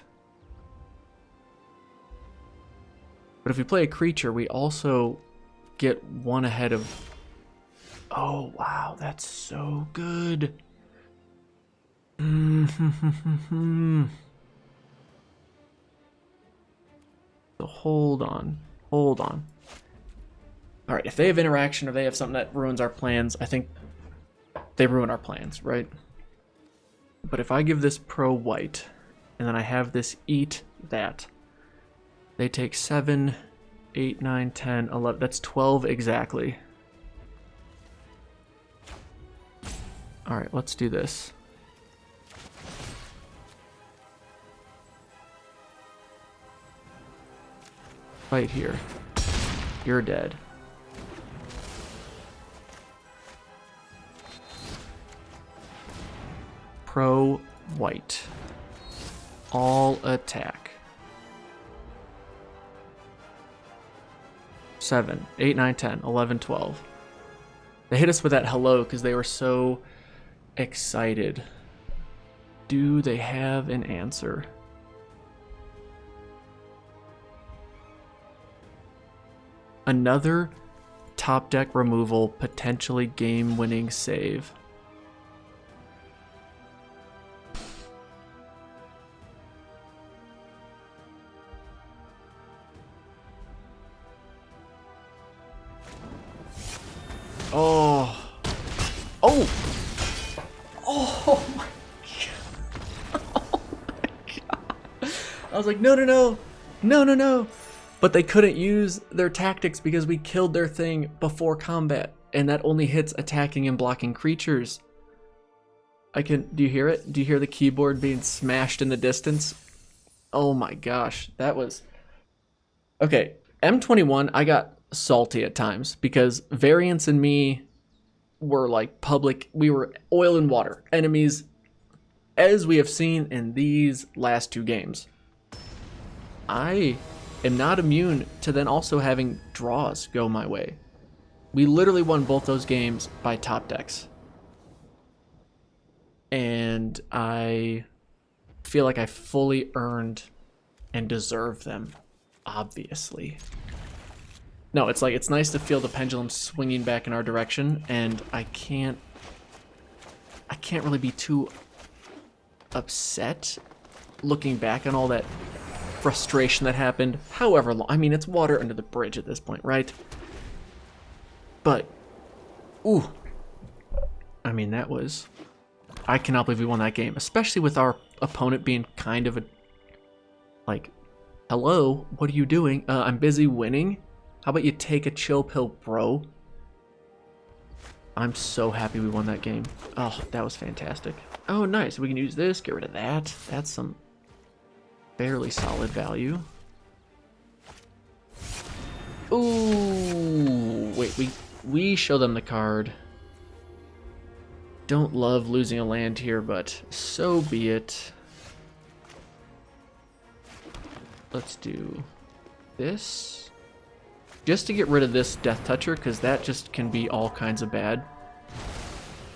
But if we play a creature, we also get 1 ahead of... Oh, wow, that's so good. So hold on. Hold on. Alright, if they have interaction or they have something that ruins our plans, I think they ruin our plans, right? But if I give this pro white, and then I have this eat that, they take 7, 8, 9, 10, 11, that's 12 exactly. Alright, let's do this. Fight here. You're dead. Pro white. All attack. 7, 8, 9, 10, 11, 12. They hit us with that hello because they were so excited. Do they have an answer? Another top deck removal, potentially game-winning save. Oh. Oh. Oh my god. Oh my god. I was like, no, no, no. No, no, no. But they couldn't use their tactics because we killed their thing before combat. And that only hits attacking and blocking creatures. Do you hear it? Do you hear the keyboard being smashed in the distance? Oh my gosh. That was... Okay, M21, I got salty at times because Variance and me were like we were oil and water enemies, as we have seen in these last 2 games. I am not immune to then also having draws go my way. We literally won both those games by top decks. And I feel like I fully earned and deserve them, obviously. No, it's like, it's nice to feel the pendulum swinging back in our direction, and I can't really be too upset looking back on all that frustration that happened. However long, I mean, it's water under the bridge at this point, right? But, ooh, I mean, that was, I cannot believe we won that game, especially with our opponent being kind of a, like, hello, what are you doing? I'm busy winning. How about you take a chill pill, bro? I'm so happy we won that game. Oh, that was fantastic. Oh, nice. We can use this, get rid of that. That's some fairly solid value. Ooh, wait, we show them the card. Don't love losing a land here, but so be it. Let's do this. Just to get rid of this Death Toucher, because that just can be all kinds of bad.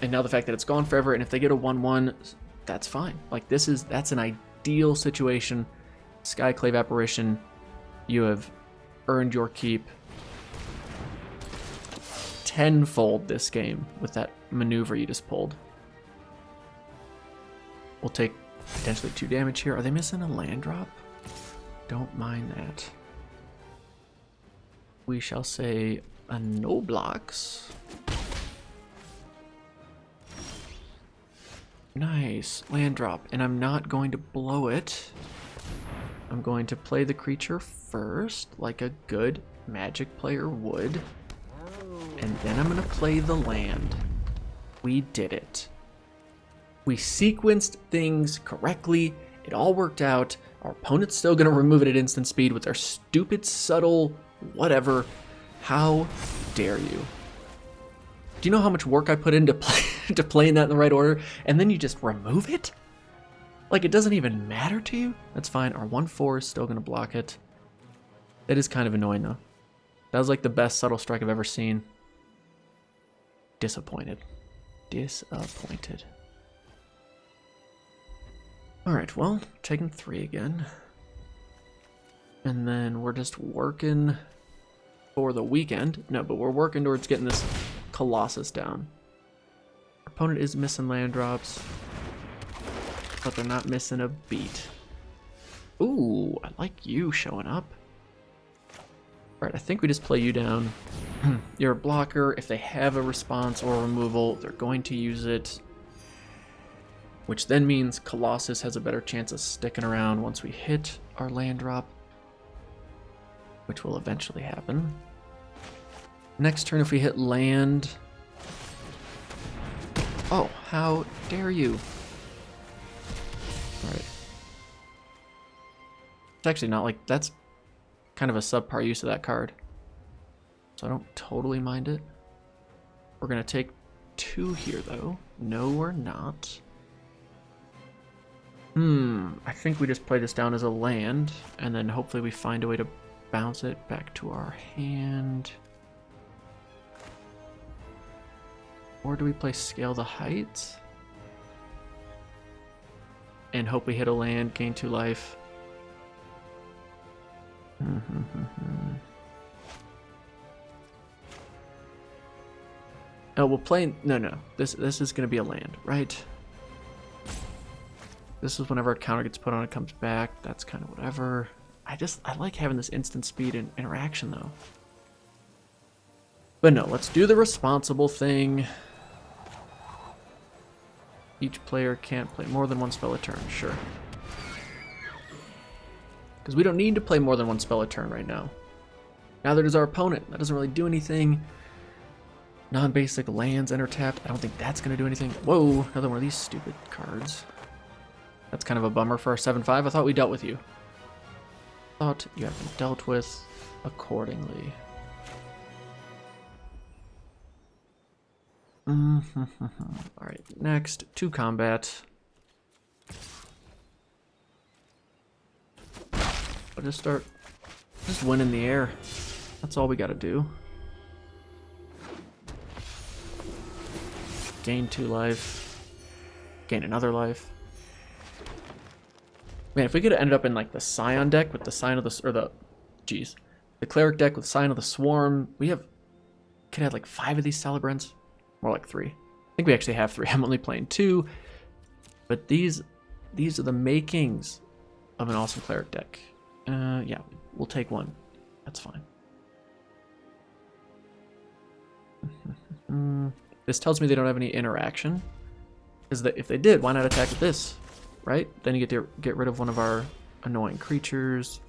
And now the fact that it's gone forever, and if they get a 1/1, that's fine. Like, that's an ideal situation. Skyclave Apparition, you have earned your keep tenfold this game with that maneuver you just pulled. We'll take potentially 2 damage here. Are they missing a land drop? Don't mind that. We shall say a no blocks. Nice land drop, and I'm not going to blow it. I'm going to play the creature first, like a good Magic player would, and then I'm going to play the land. We did it. We sequenced things correctly. It all worked out. Our opponent's still going to remove it at instant speed with their stupid, subtle, whatever. How dare you? Do you know how much work I put into playing that in the right order? And then you just remove it? Like, it doesn't even matter to you? That's fine. Our 1/4 is still going to block it. It is kind of annoying, though. That was like the best subtle strike I've ever seen. Disappointed. Disappointed. Alright, well, taking 3 again. And then we're just working for the weekend. No, but we're working towards getting this Colossus down. Our opponent is missing land drops, but they're not missing a beat. Ooh, I like you showing up. Alright, I think we just play you down. You're a blocker. If they have a response or removal, they're going to use it. Which then means Colossus has a better chance of sticking around once we hit our land drop, which will eventually happen. Next turn, if we hit land... Oh, how dare you? Alright. It's actually not like... That's kind of a subpar use of that card. So I don't totally mind it. We're going to take 2 here, though. No, we're not. I think we just play this down as a land, and then hopefully we find a way to bounce it back to our hand. Or do we play Scale the Heights? And hope we hit a land, gain 2 life. Oh, we'll play... No. This is going to be a land, right? This is whenever a counter gets put on, it comes back. That's kind of whatever. I like having this instant speed and interaction, though. But no, let's do the responsible thing. Each player can't play more than 1 spell a turn, sure. Because we don't need to play more than 1 spell a turn right now. Neither does our opponent. That doesn't really do anything. Non-basic lands enter tapped. I don't think that's going to do anything. Whoa, another one of these stupid cards. That's kind of a bummer for our 7/5. I thought we dealt with you. Thought you have been dealt with accordingly. Alright, next, to combat. I'll just start winning the air. That's all we gotta do. Gain 2 life. Gain another life. Man, if we could have ended up in like the Scion deck with the Sign of the, the Cleric deck with Sign of the Swarm, could have had like 5 of these Celebrants. More like 3. I think we actually have 3. I'm only playing 2. But these are the makings of an awesome Cleric deck. Yeah, we'll take 1. That's fine. This tells me they don't have any interaction. Because if they did, why not attack with this? Right? Then you get to get rid of one of our annoying creatures.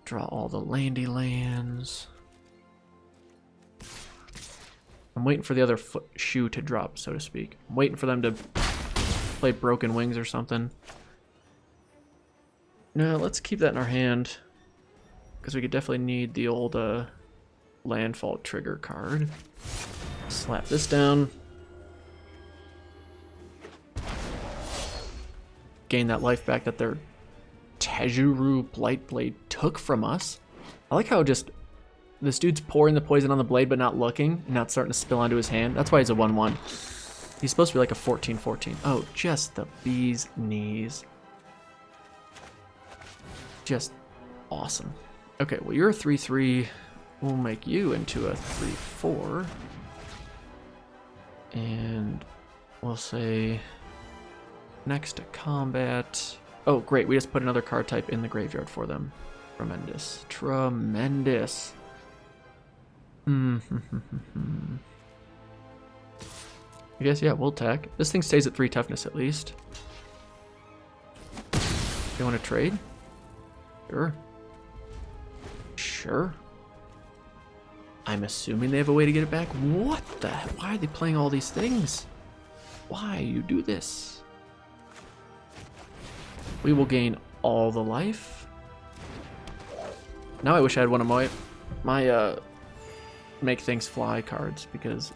Draw all the landy lands. I'm waiting for the other shoe to drop, so to speak. I'm waiting for them to play Broken Wings or something. No, let's keep that in our hand. Because we could definitely need the old Landfall trigger card. Slap this down. Gain that life back that their Tejuru Blightblade took from us. I like how just this dude's pouring the poison on the blade but not looking, and now it's starting to spill onto his hand. That's why he's a 1/1. He's supposed to be like a 14/14. Oh, just the bee's knees. Just awesome. Okay, well, you're a 3/3. We'll make you into a 3/4. And we'll say next to combat. Oh, great. We just put another card type in the graveyard for them. Tremendous. Tremendous. I guess, yeah, we'll attack. This thing stays at 3 toughness at least. You want to trade? Sure. Sure. I'm assuming they have a way to get it back. What the? Why are they playing all these things? Why you do this? We will gain all the life. Now I wish I had one of my make things fly cards, because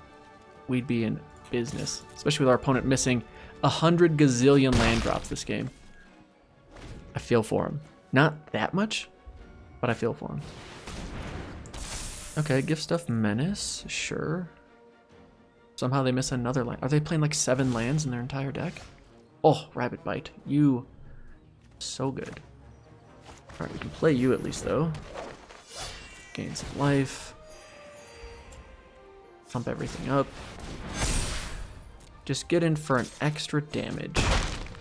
we'd be in business, especially with our opponent missing 100 gazillion land drops this game. I feel for him. Not that much, but I feel for him. Okay, gift stuff menace, sure. Somehow they miss another land. Are they playing like 7 lands in their entire deck? Oh, Rabbit Bite. You. So good. Alright, we can play you at least though. Gain some life. Pump everything up. Just get in for an extra damage.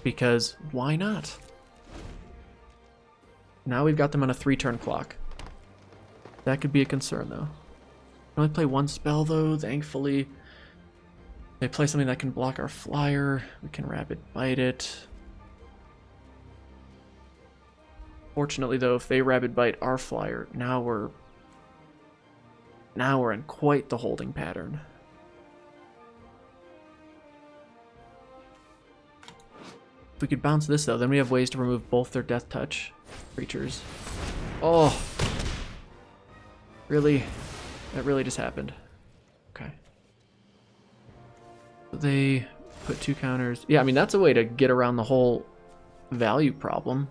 Because why not? Now we've got them on a 3-turn clock. That could be a concern though. Can only play 1 spell though, thankfully. They play something that can block our flyer. We can Rapid Bite it. Fortunately though, if they Rapid Bite our flyer, now we're in quite the holding pattern. If we could bounce this though, then we have ways to remove both their Death Touch creatures. Oh! Really? That really just happened. Okay. They put 2 counters. Yeah, I mean, that's a way to get around the whole value problem.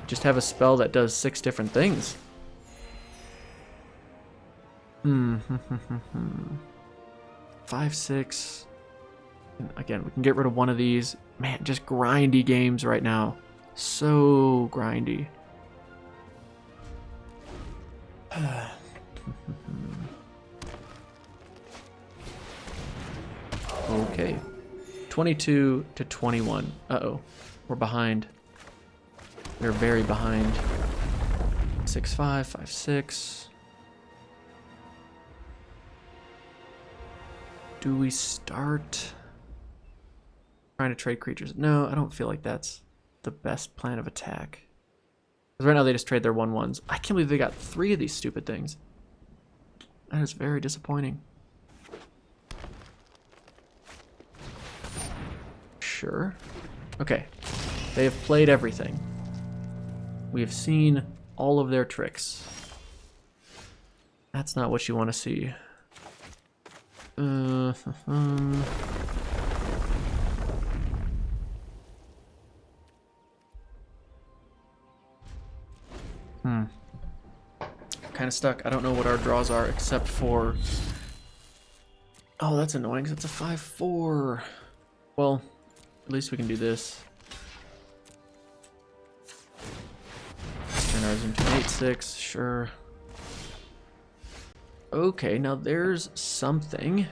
Just have a spell that does 6 different things. 5, 6. And again, we can get rid of one of these. Man, just grindy games right now. So grindy. Okay. 22 to 21. Uh-oh. We're behind. We're very behind. 6-5, 5-6. Do we start trying to trade creatures? No, I don't feel like that's the best plan of attack. Because right now they just trade their 1/1s. I can't believe they got 3 of these stupid things. That is very disappointing. Sure. Okay. They have played everything. We have seen all of their tricks. That's not what you want to see. Kind of stuck. I don't know what our draws are except for... Oh, that's annoying because it's a 5/4. Well, at least we can do this. Turn ours into an 8/6, sure. Okay, now there's something.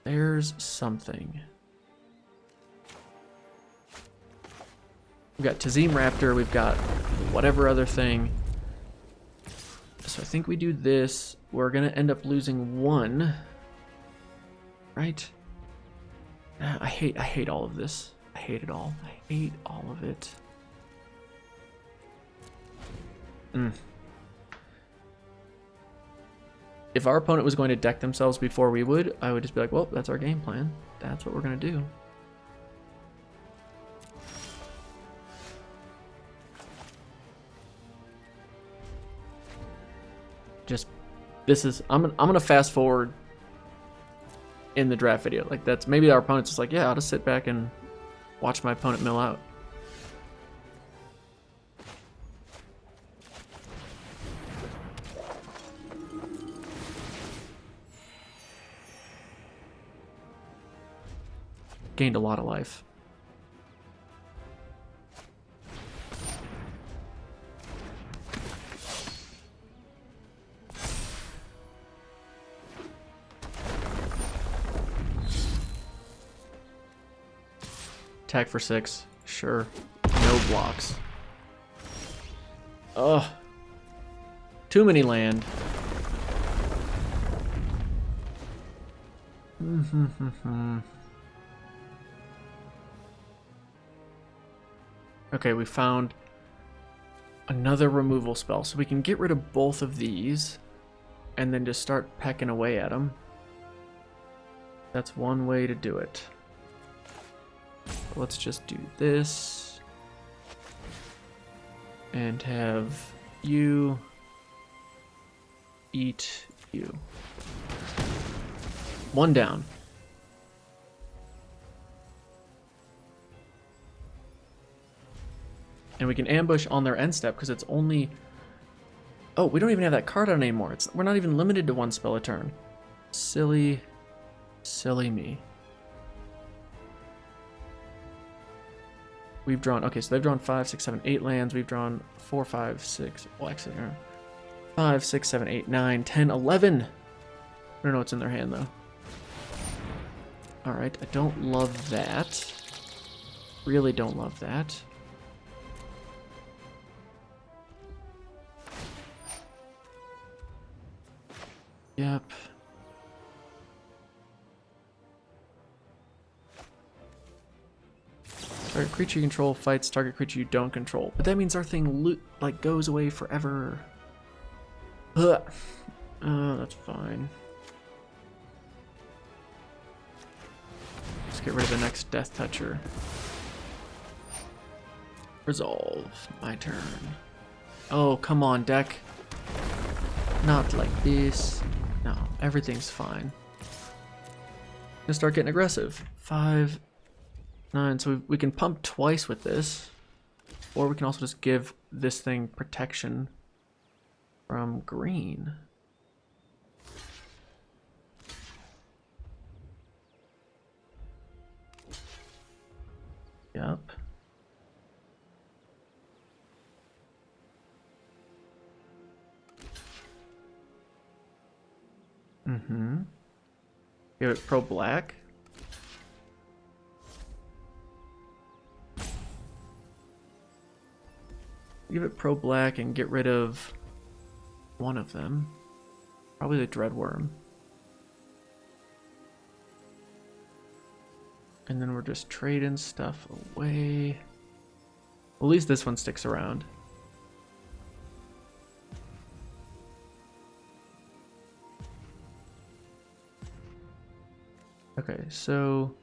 There's something. We've got Tazim Raptor, we've got whatever other thing. So I think we do this. We're gonna end up losing 1. Right? I hate all of this. I hate it all. I hate all of it. If our opponent was going to deck themselves before we would, I would just be like, well, that's our game plan. That's what we're gonna do. Just, this is, I'm gonna fast forward in the draft video. Like, that's, maybe our opponent's just like, yeah, I'll just sit back and watch my opponent mill out. Gained a lot of life. Attack for 6. Sure. No blocks. Ugh. Too many land. Okay, we found another removal spell. So we can get rid of both of these and then just start pecking away at them. That's one way to do it. Let's just do this and have you eat you. One down. And we can ambush on their end step because it's only... Oh, we don't even have that card on anymore. We're not even limited to one spell a turn. Silly, silly me. We've drawn... Okay, so they've drawn 5, 6, 7, 8 lands. We've drawn 4, 5, 6... Well, actually, 5, 6, 7, 8, 9, 10, 11. I don't know what's in their hand, though. Alright, I don't love that. Really don't love that. Yep. Target creature you control fights target creature you don't control. But that means our thing like goes away forever. Ugh. That's fine. Let's get rid of the next Death Toucher. Resolve. My turn. Oh, come on, deck. Not like this. No, everything's fine. Gonna start getting aggressive. 5, 9. So we can pump twice with this, or we can also just give this thing protection from green. Yep. Give it pro black. Give it pro black and get rid of one of them. Probably the Dreadworm. And then we're just trading stuff away. Well, at least this one sticks around. Okay, so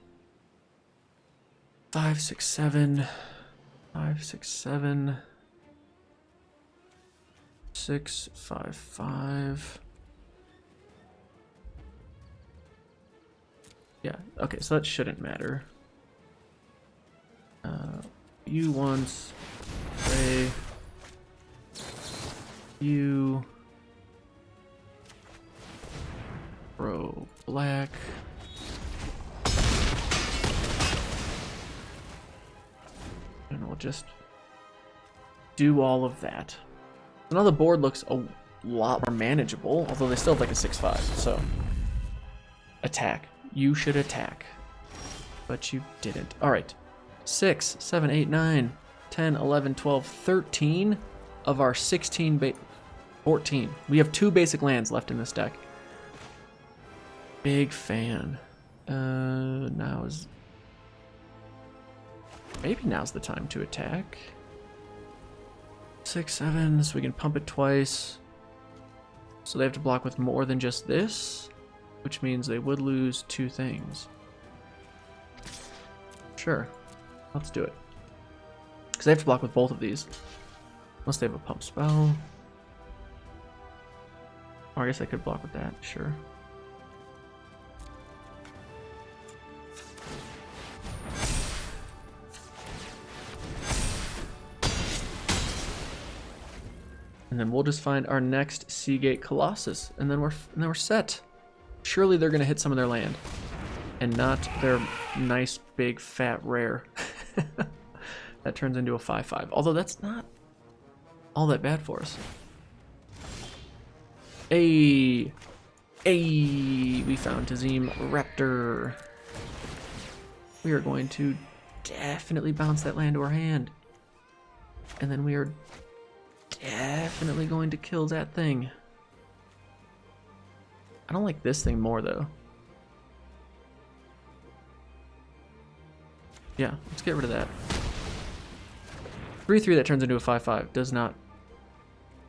5, 6, 7, 5, 6, 7, 6, 5, 5. Yeah, okay, so that shouldn't matter. You once play you pro black. And we'll just do all of that. So now the board looks a lot more manageable, although they still have like a 6-5, so attack. You should attack. But you didn't. Alright. 6, 7, 8, 9, 10, 11, 12, 13 of our 16 14. We have 2 basic lands left in this deck. Big fan. Now is... Maybe now's the time to attack. 6, 7, so we can pump it twice. So they have to block with more than just this, which means they would lose 2 things. Sure, let's do it. Because they have to block with both of these. Unless they have a pump spell. Or I guess I could block with that, sure. And then we'll just find our next Seagate Colossus, and then we're set. Surely they're gonna hit some of their land, and not their nice big fat rare. That turns into a 5/5. Although that's not all that bad for us. Hey, we found Tazim Raptor. We are going to definitely bounce that land to our hand, and then we are definitely going to kill that thing. I don't like this thing more though. Yeah, let's get rid of that. 3/3 that turns into a 5/5 does not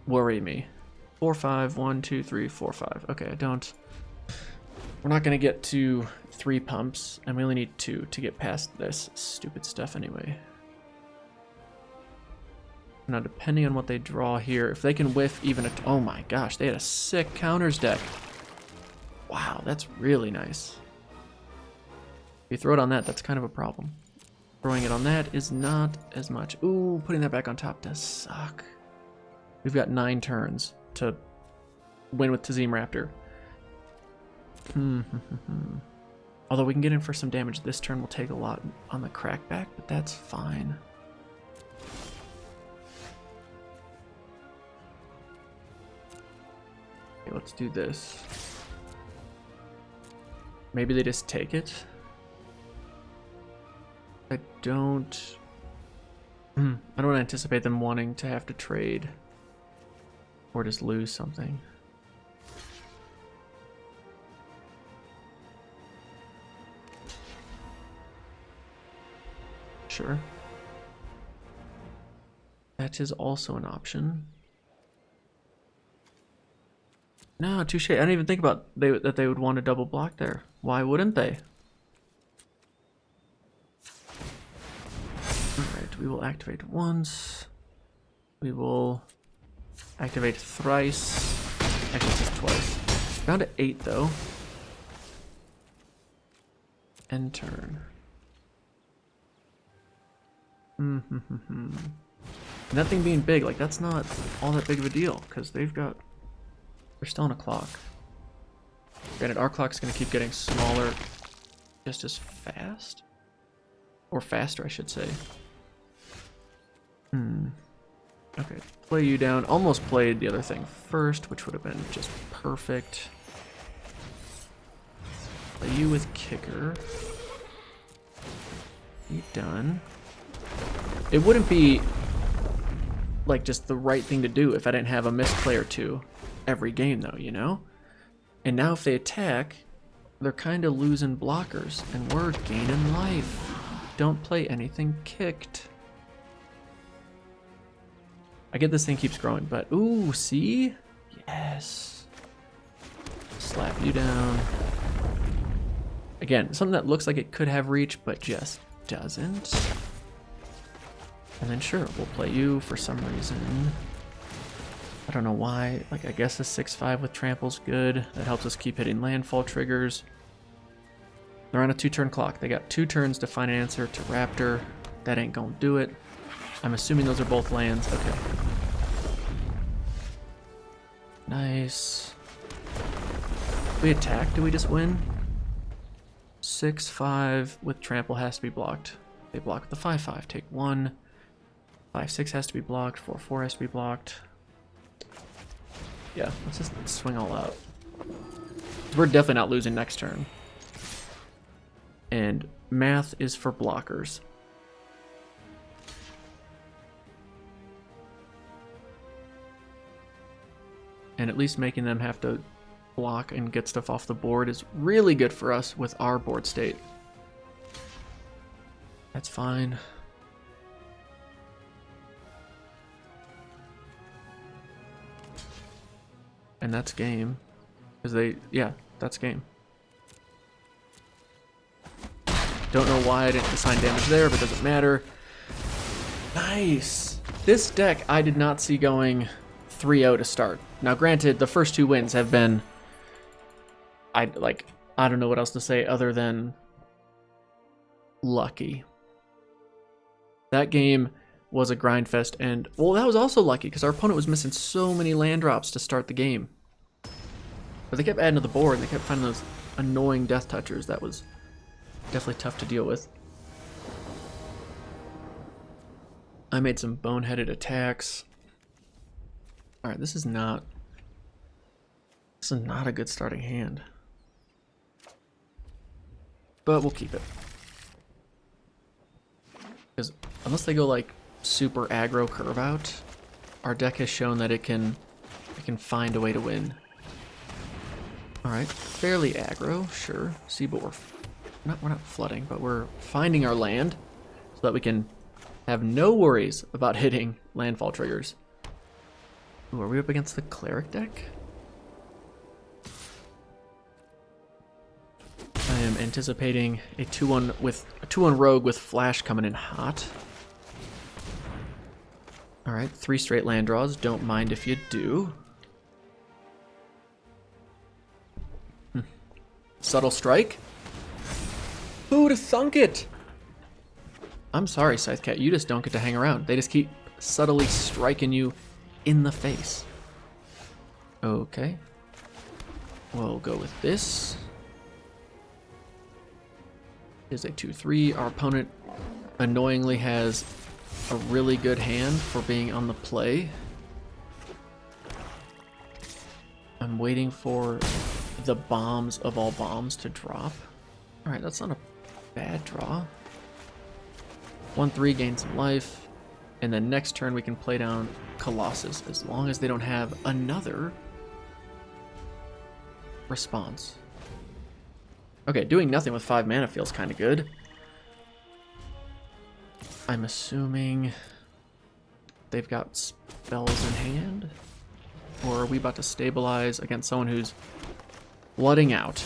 worry me. 4/5, 1, 2, 3, 4, 5. Okay, we're not gonna get to 3 pumps, and we only need 2 to get past this stupid stuff anyway. Now, depending on what they draw here, if they can whiff even a... Oh my gosh, they had a sick counters deck. Wow, that's really nice. If you throw it on that, that's kind of a problem. Throwing it on that is not as much. Ooh, putting that back on top does suck. We've got 9 turns to win with Tazim Raptor. Although we can get in for some damage this turn, we'll take a lot on the crackback, but that's fine. Okay, let's do this. Maybe they just take it. I don't anticipate them wanting to have to trade or just lose something. Sure. That is also an option. No, touche. I didn't even think about that they would want to double block there. Why wouldn't they? Alright, we will activate once. We will activate thrice. Actually, just twice. Down to 8 though. End turn. And that thing being big, like, that's not all that big of a deal, because they're still on a clock. Granted, our clock's gonna keep getting smaller just as fast. Or faster, I should say. Okay, play you down. Almost played the other thing first, which would have been just perfect. Play you with kicker. You done. It wouldn't be like just the right thing to do if I didn't have a misplay or 2 every game though, you know? And now if they attack, they're kind of losing blockers and we're gaining life. Don't play anything kicked. I get this thing keeps growing, but ooh, see? Yes. Slap you down. Again, something that looks like it could have reach, but just doesn't. And then sure, we'll play you for some reason. I don't know why. Like, I guess a 6/5 with trample's good. That helps us keep hitting landfall triggers. They're on a 2-turn clock. They got 2 turns to find an answer to Raptor. That ain't gonna do it. I'm assuming those are both lands. Okay. Nice. We attack. Do we just win? 6/5 with trample has to be blocked. They block with the 5/5. Take 1. 5/6 has to be blocked. 4/4 has to be blocked. Yeah, let's swing all out. We're definitely not losing next turn. And math is for blockers. And at least making them have to block and get stuff off the board is really good for us with our board state. That's fine. And that's game. Because yeah, that's game. Don't know why I didn't assign damage there, but it doesn't matter. Nice. This deck I did not see going 3-0 to start. Now, granted, the first 2 wins have been, I don't know what else to say other than lucky. That game was a grind fest, and, well, that was also lucky because our opponent was missing so many land drops to start the game. But they kept adding to the board, and they kept finding those annoying death touchers. That was definitely tough to deal with. I made some boneheaded attacks. Alright, this is not a good starting hand. But we'll keep it. Because unless they go like super aggro curve out, our deck has shown that it can find a way to win. Alright, fairly aggro, sure. See, but we're not flooding, but we're finding our land so that we can have no worries about hitting landfall triggers. Ooh, are we up against the cleric deck? I am anticipating a 2-1 rogue with flash coming in hot. Alright, 3 straight land draws. Don't mind if you do. Subtle strike? Who'd have thunk it? I'm sorry, Scythecat, you just don't get to hang around. They just keep subtly striking you in the face. Okay. We'll go with this. Is a 2-3. Our opponent annoyingly has a really good hand for being on the play. I'm waiting for the bombs of all bombs to drop. Alright, that's not a bad draw. 1-3, gain some life. And then next turn we can play down Colossus as long as they don't have another response. Okay, doing nothing with 5 mana feels kind of good. I'm assuming they've got spells in hand. Or are we about to stabilize against someone who's flooding out?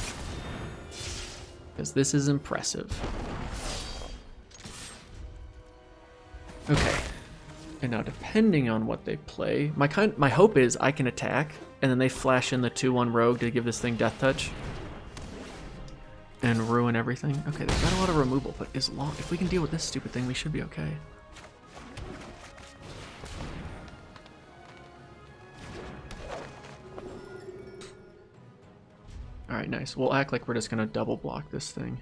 Because this is impressive. Okay. And now depending on what they play, my hope is I can attack, and then they flash in the 2-1 rogue to give this thing death touch. And ruin everything. Okay, they've got a lot of removal, but if we can deal with this stupid thing, we should be okay. Alright, nice. We'll act like we're just gonna double block this thing.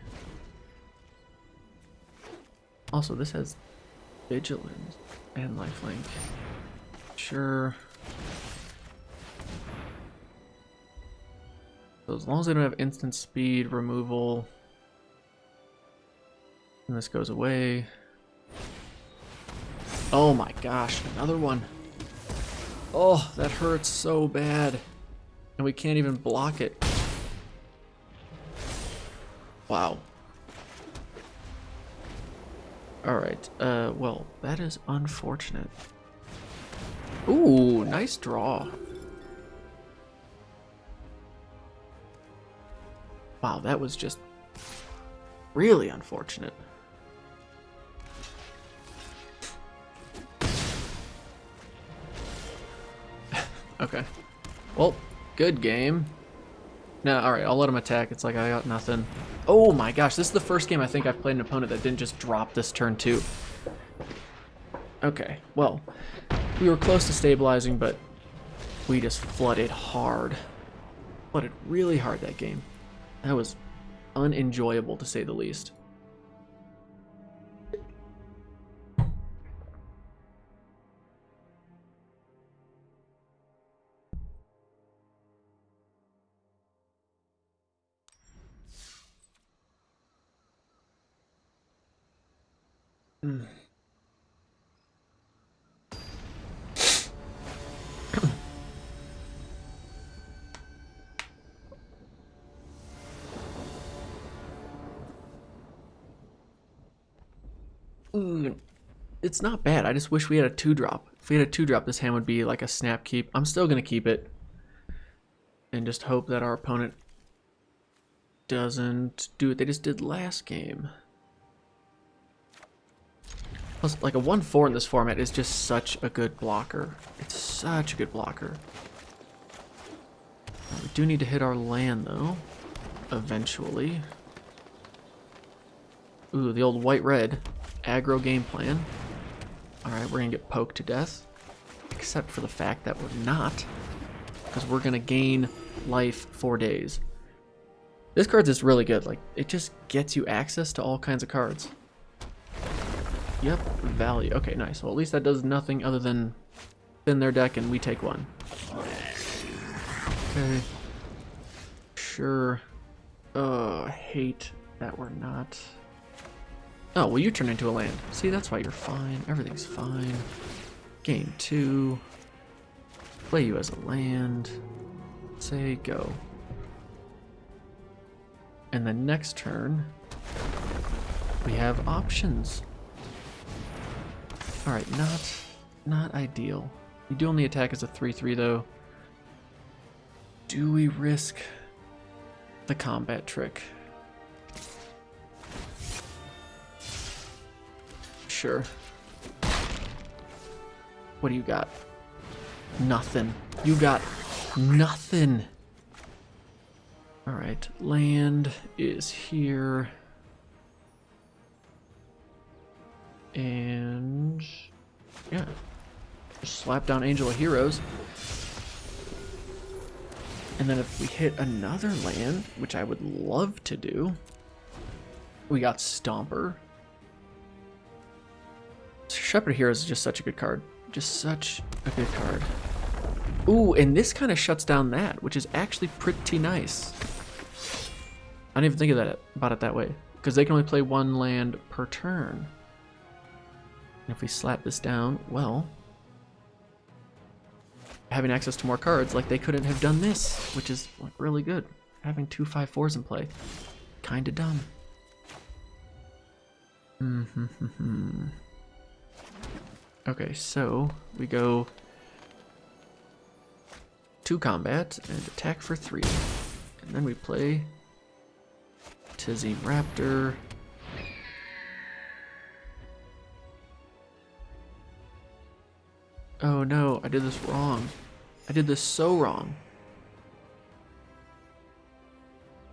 Also, this has vigilance and lifelink. Sure. So as long as they don't have instant speed, removal, and this goes away. Oh my gosh, another one. Oh, that hurts so bad. And we can't even block it. Wow. Alright, well, that is unfortunate. Ooh, nice draw. Wow, that was just really unfortunate. Okay. Well, good game. No, alright, I'll let him attack. It's like I got nothing. Oh my gosh, this is the first game I think I've played an opponent that didn't just drop this turn too. Okay, well, we were close to stabilizing, but we just flooded hard. Flooded really hard that game. That was unenjoyable to say the least. It's not bad. I just wish we had a 2-drop. If we had a 2-drop, this hand would be like a snap keep. I'm still going to keep it. And just hope that our opponent doesn't do what they just did last game. Plus, like a 1/4 in this format is just such a good blocker. It's such a good blocker. We do need to hit our land though, eventually. Ooh, the old white-red aggro game plan. Alright, we're gonna get poked to death. Except for the fact that we're not. Because we're gonna gain life 4 days. This card's just really good. Like, it just gets you access to all kinds of cards. Yep, value. Okay, nice. Well, at least that does nothing other than spin their deck and we take one. Okay. Sure. Oh, I hate that we're not. Oh, well, you turn into a land. See, that's why you're fine. Everything's fine. Game 2. Play you as a land. Say go. And the next turn, we have options. Alright, not ideal. We do only attack as a 3/3 though. Do we risk the combat trick? Sure. What do you got? Nothing. You got nothing. Alright, land is here. And yeah. Just slap down Angel of Heroes. And then if we hit another land, which I would love to do, we got Stomper. Shepherd Heroes is just such a good card. Just such a good card. Ooh, and this kind of shuts down that, which is actually pretty nice. I didn't even think of about it that way. Because they can only play one land per turn. And if we slap this down, well, having access to more cards, like they couldn't have done this, which is like really good. Having 2 5/4s in play. Kinda dumb. Okay, so we go to combat and attack for 3. And then we play Tizzy Raptor. Oh no, I did this wrong. I did this so wrong.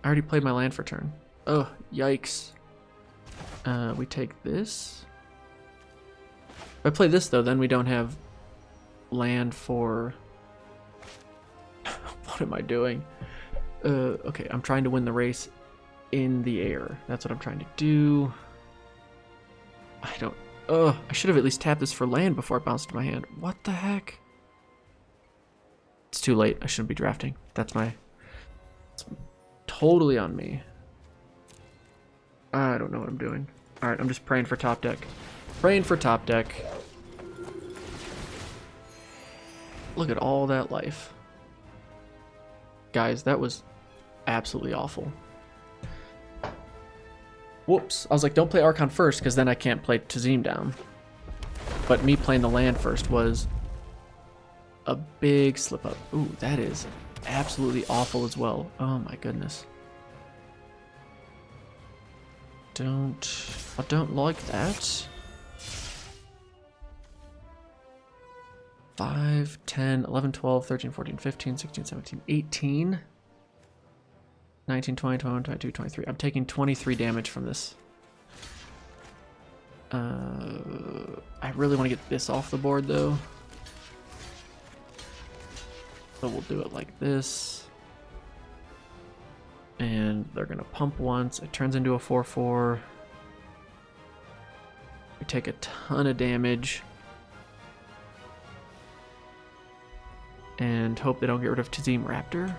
I already played my land for turn. Oh, yikes. We take this. If I play this though, then we don't have land for... What am I doing? Okay, I'm trying to win the race in the air. That's what I'm trying to do. I don't... I should have at least tapped this for land before it bounced to my hand. What the heck? It's too late. I shouldn't be drafting. That's my... It's totally on me. I don't know what I'm doing. Alright, I'm just praying for top deck. Praying for top deck. Look at all that life. Guys, that was absolutely awful. Whoops. I was like, don't play Archon first, because then I can't play Tazim down. But me playing the land first was a big slip up. Ooh, that is absolutely awful as well. Oh my goodness. I don't like that. 5, 10, 11, 12, 13, 14, 15, 16, 17, 18, 19, 20, 21, 22, 23. I'm taking 23 damage from this. I really want to get this off the board though. So we'll do it like this. And they're going to pump once. It turns into a 4/4. We take a ton of damage. And hope they don't get rid of Tazim Raptor.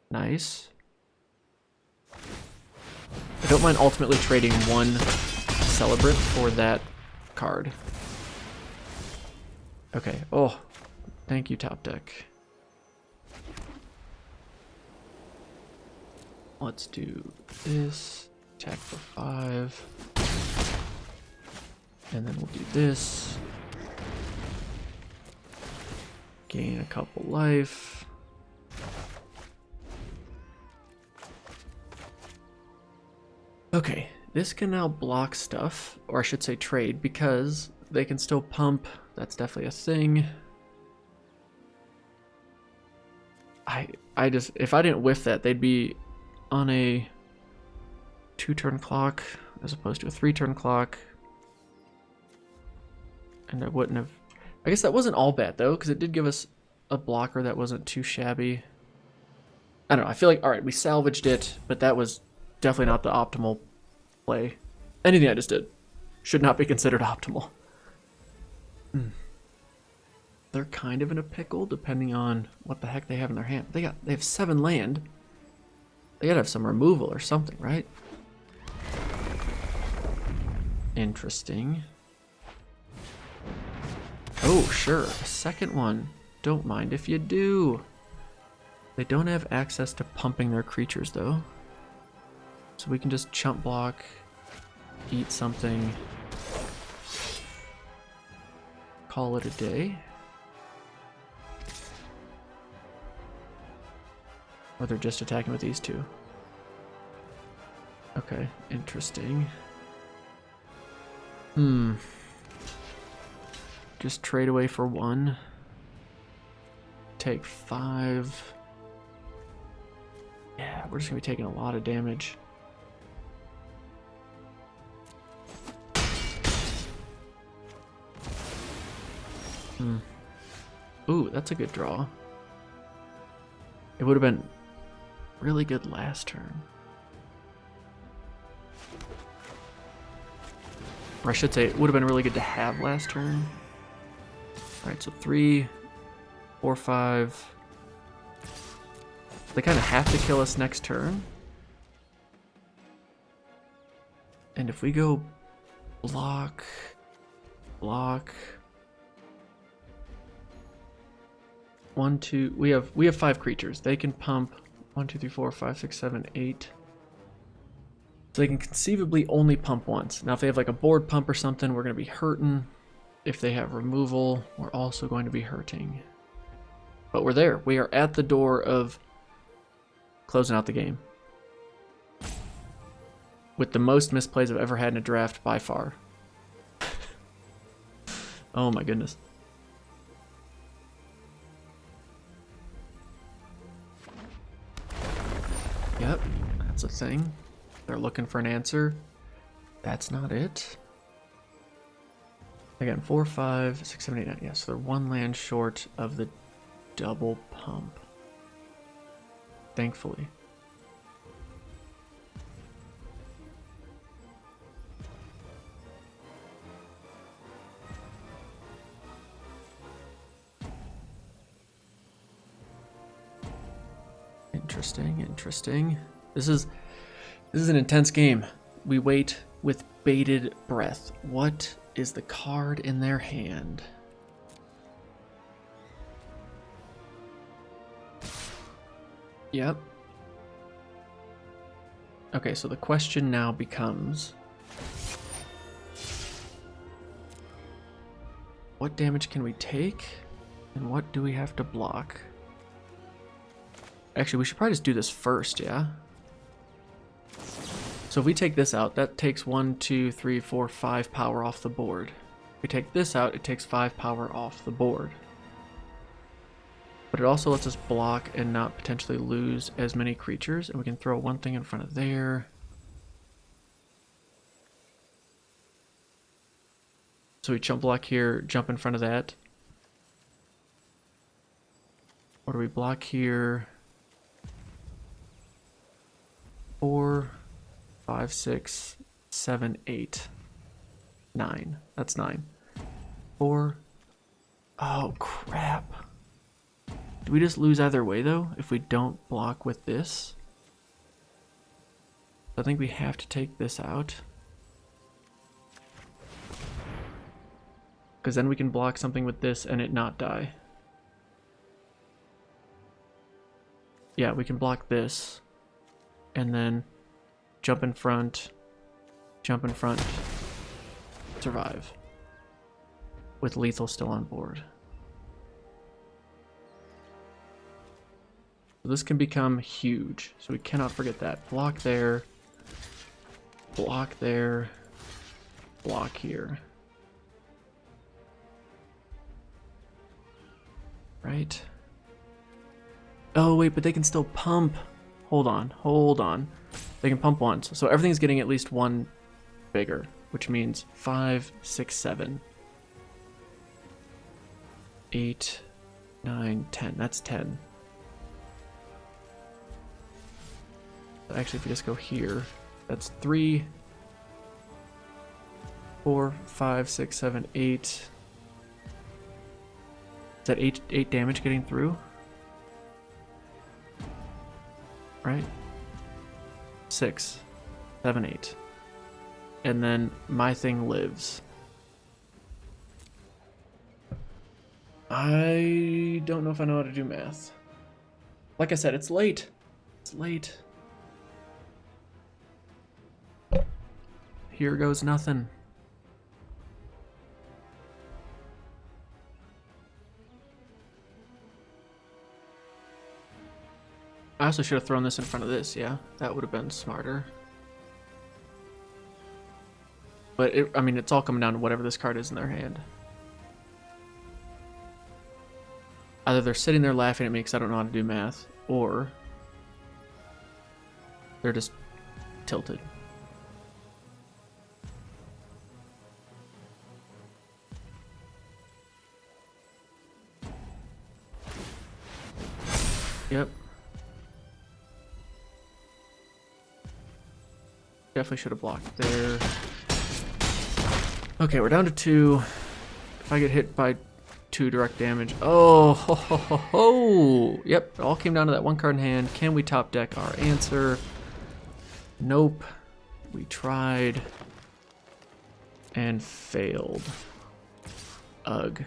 Nice. I don't mind ultimately trading one Celebrant for that card. Okay. Oh, thank you, top deck. Let's do this. Attack for 5. And then we'll do this. Gain a couple life. Okay, this can now block stuff, or I should say trade, because they can still pump. That's definitely a thing. I just, if I didn't whiff that, they'd be on a 2-turn clock as opposed to a 3-turn clock. And I wouldn't have, I guess that wasn't all bad though, because it did give us a blocker that wasn't too shabby. I don't know, I feel like, all right, we salvaged it, but that was definitely not the optimal play. Anything I just did should not be considered optimal. They're kind of in a pickle depending on what the heck they have in their hand. They have 7 land. They gotta have some removal or something, right? Interesting. Oh, sure, a second one. Don't mind if you do. They don't have access to pumping their creatures though. So we can just chump block, eat something, call it a day. Or they're just attacking with these two. Okay, interesting. Just trade away for 1. Take 5. Yeah, we're just gonna be taking a lot of damage. Ooh, that's a good draw. It would have been really good last turn. Or I should say, it would have been really good to have last turn. Alright, so 3, 4, 5. They kind of have to kill us next turn. And if we go block, block. 1, 2, we have 5 creatures. They can pump 1, 2, 3, 4, 5, 6, 7, 8. So they can conceivably only pump once. Now if they have like a board pump or something, we're going to be hurting. If they have removal, we're also going to be hurting. But we're there. We are at the door of closing out the game. With the most misplays I've ever had in a draft by far. Oh my goodness. Yep, that's a thing. They're looking for an answer. That's not it. Again, 4, 5, 6, 7, 8, 9. Yes, they're 1 land short of the double pump. Thankfully. Interesting, interesting. This is an intense game. We wait with bated breath. What is the card in their hand? Yep. Okay, so the question now becomes, what damage can we take? And what do we have to block? Actually, we should probably just do this first, yeah? So if we take this out, that takes 1, 2, 3, 4, 5 power off the board. If we take this out, it takes 5 power off the board. But it also lets us block and not potentially lose as many creatures, and we can throw 1 thing in front of there. So we chump block here, jump in front of that. Or do we block here? 4, 5, 6, 7, 8, 9. That's 9. 4. Oh, crap. Do we just lose either way, though, if we don't block with this? I think we have to take this out. Because then we can block something with this and it not die. Yeah, we can block this. And then jump in front, survive. With lethal still on board. So this can become huge, so we cannot forget that. Block there. Block there. Block here. Right? Oh, wait, but they can still pump. Hold on, hold on. They can pump once. So everything's getting at least one bigger, which means 5, 6, 7, 8, 9, 10. That's 10. Actually, if you just go here, that's 3, 4, 5, 6, 7, 8. Is that 8 damage getting through? Right? 6, 7, 8. And then my thing lives. I don't know if I know how to do math. Like I said, it's late. It's late. Here goes nothing. I also should have thrown this in front of this, yeah? That would have been smarter. But, I mean, it's all coming down to whatever this card is in their hand. Either they're sitting there laughing at me because I don't know how to do math, or they're just tilted. Yep. Definitely should have blocked there. Okay, we're down to 2. If I get hit by 2 direct damage. Oh, ho, ho, ho, ho. Yep, it all came down to that one card in hand. Can we top deck our answer? Nope. We tried and failed. Ugh.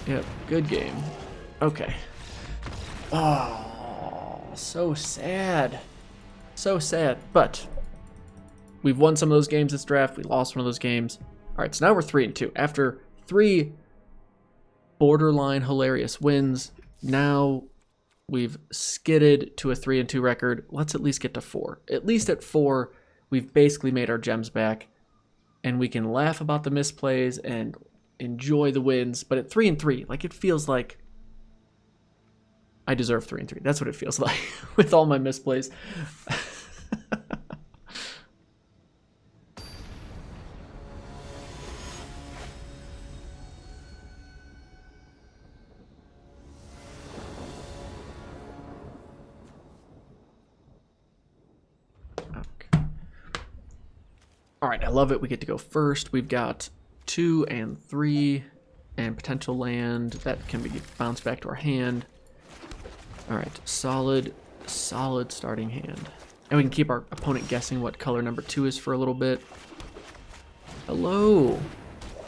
Yep, good game. Okay. Oh, so sad. So sad. But we've won some of those games this draft. We lost one of those games. All right, so now we're 3-2. After 3 borderline hilarious wins, now we've skidded to a 3-2 record. Let's at least get to 4. At least at 4, we've basically made our gems back, and we can laugh about the misplays and enjoy the wins. But at 3-3, like, it feels like I deserve 3-3. That's what it feels like with all my misplays. All right, I love it. We get to go first. We've got 2 and 3 and potential land that can be bounced back to our hand. All right, solid starting hand. And we can keep our opponent guessing what color number 2 is for a little bit. Hello.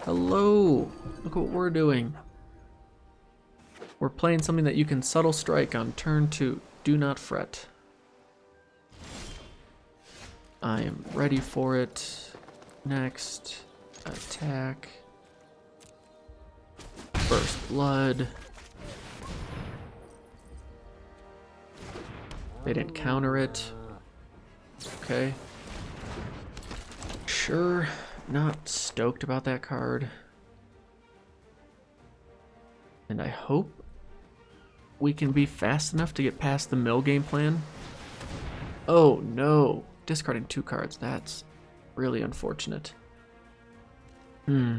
Hello. Look what we're doing. We're playing something that you can subtle strike on turn 2. Do not fret. I am ready for it. Next, attack. First blood. They didn't counter it. Okay. Sure, not stoked about that card. And I hope we can be fast enough to get past the mill game plan. Oh no. Discarding 2 cards. That's really unfortunate. Oh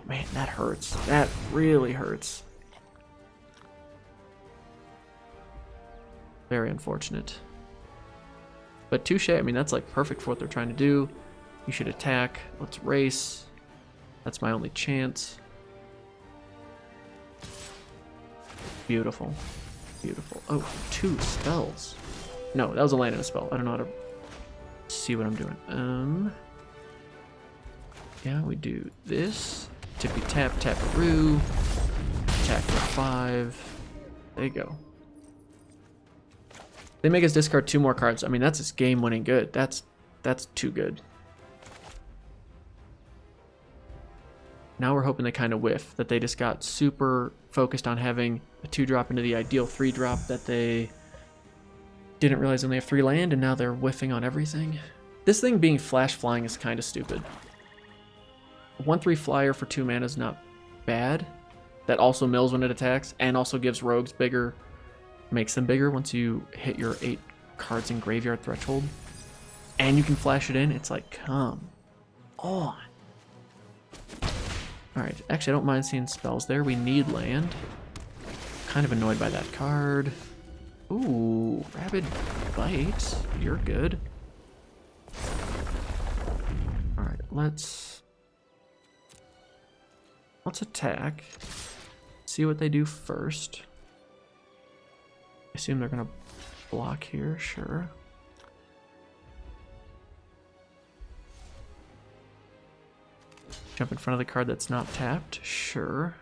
man, that hurts. That really hurts. Very unfortunate. But touche, I mean, that's like perfect for what they're trying to do. You should attack. Let's race. That's my only chance. Beautiful. Beautiful. Oh, 2 spells. No, that was a land and a spell. I don't know how to see what I'm doing. Yeah, we do this. Tippy tap, taparoo. Attack for 5. There you go. They make us discard 2 more cards. I mean, that's just game-winning good. That's too good. Now we're hoping they kind of whiff, that they just got super focused on having a 2-drop into the ideal 3-drop that they didn't realize they only have 3 land, and now they're whiffing on everything. This thing being flash flying is kind of stupid. A 1/3 flyer for 2 mana is not bad. That also mills when it attacks, and also gives rogues bigger, makes them bigger once you hit your 8 cards in graveyard threshold. And you can flash it in. It's like, come on. Alright, actually I don't mind seeing spells there. We need land. Kind of annoyed by that card. Ooh, Rabid Bite. You're good. Alright, let's attack. See what they do first. I assume they're gonna block here, sure. Jump in front of the card that's not tapped, sure.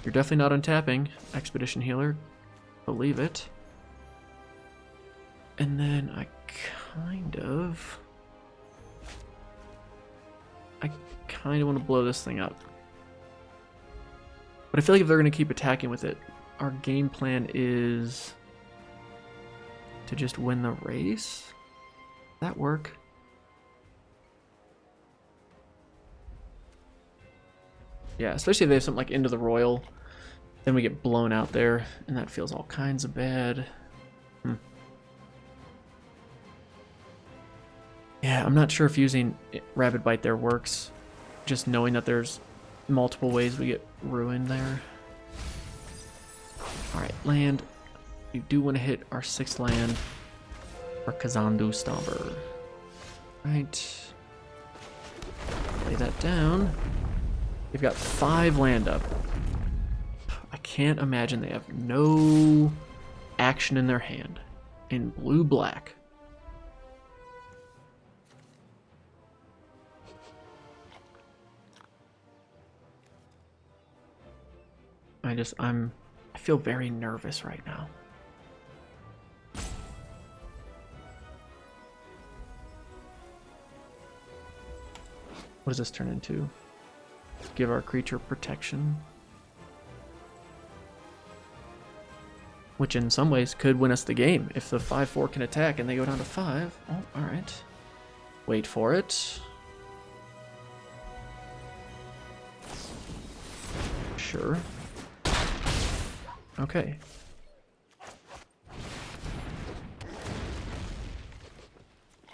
You're definitely not untapping, Expedition Healer. Believe it. And then I kind of want to blow this thing up. But I feel like if they're going to keep attacking with it, our game plan is to just win the race. Does that work? Yeah, especially if they have something like Into the Royal, then we get blown out there, and that feels all kinds of bad. Yeah, I'm not sure if using Rabid Bite there works. Just knowing that there's multiple ways we get ruined there. Alright, land. You do want to hit our 6th land for Kazandu Stomper. Right. Lay that down. They've got 5 land up. I can't imagine they have no action in their hand. In blue-black. I feel very nervous right now. What does this turn into? Give our creature protection. Which in some ways could win us the game. If the 5/4 can attack and they go down to 5. Oh, alright. Wait for it. Sure. Okay.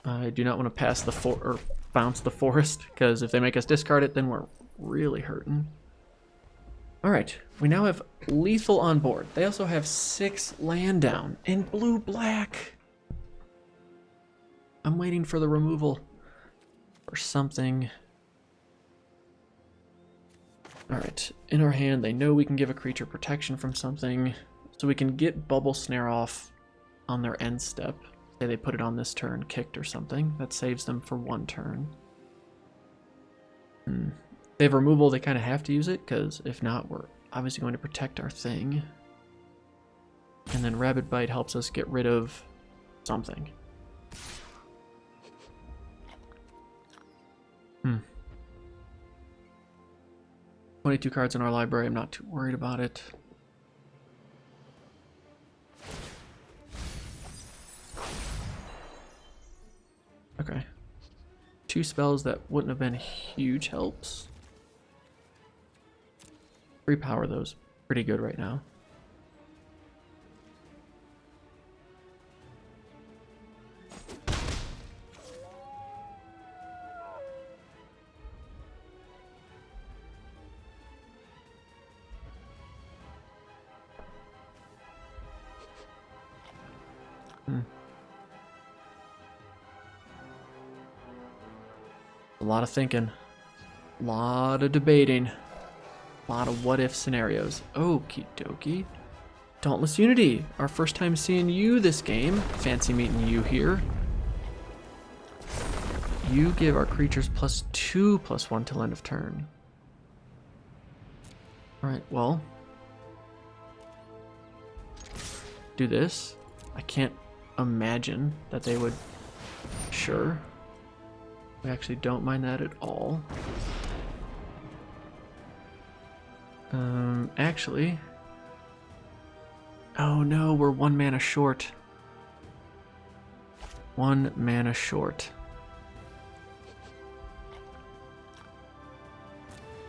I do not want to pass the or bounce the forest, because if they make us discard it, then we're really hurting. Alright, we now have lethal on board. They also have 6 land down in blue-black. I'm waiting for the removal or something. Alright, in our hand, they know we can give a creature protection from something, so we can get Bubble Snare off on their end step. Say they put it on this turn, kicked or something. That saves them for 1 turn. They have removal, they kind of have to use it, because if not, we're obviously going to protect our thing. And then Rabid Bite helps us get rid of something. 22 cards in our library, I'm not too worried about it. Okay. 2 spells that wouldn't have been huge helps. Repower those. Pretty good right now. A lot of thinking, a lot of debating, a lot of what if scenarios. Okie dokie. Dauntless Unity, our first time seeing you this game. Fancy meeting you here. You give our creatures +2/+1 till end of turn. Alright, well. Do this. I can't imagine that they would. Sure. We actually don't mind that at all. Actually. Oh no, we're 1 mana short. 1 mana short.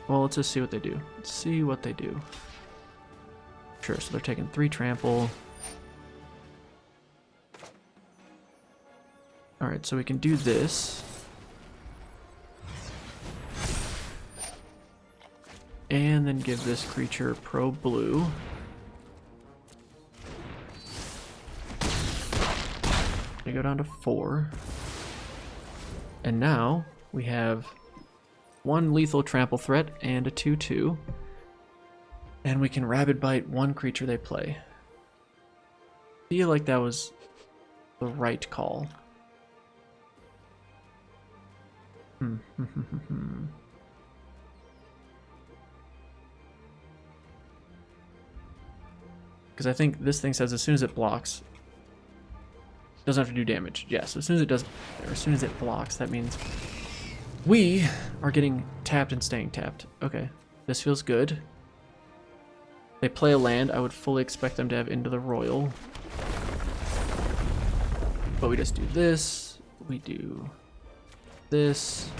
Well, let's just see what they do. Let's see what they do. Sure, so they're taking 3 trample. Alright, so we can do this. And then give this creature pro blue. They go down to 4. And now we have 1 lethal trample threat and a 2/2. And we can rabid bite 1 creature they play. Feel like that was the right call. Because I think this thing says as soon as it blocks, it doesn't have to do damage. Yes, as soon as it does, or as soon as it blocks, that means we are getting tapped and staying tapped. Okay, this feels good. They play a land, I would fully expect them to have Into the Royal. But we just do this, we do this,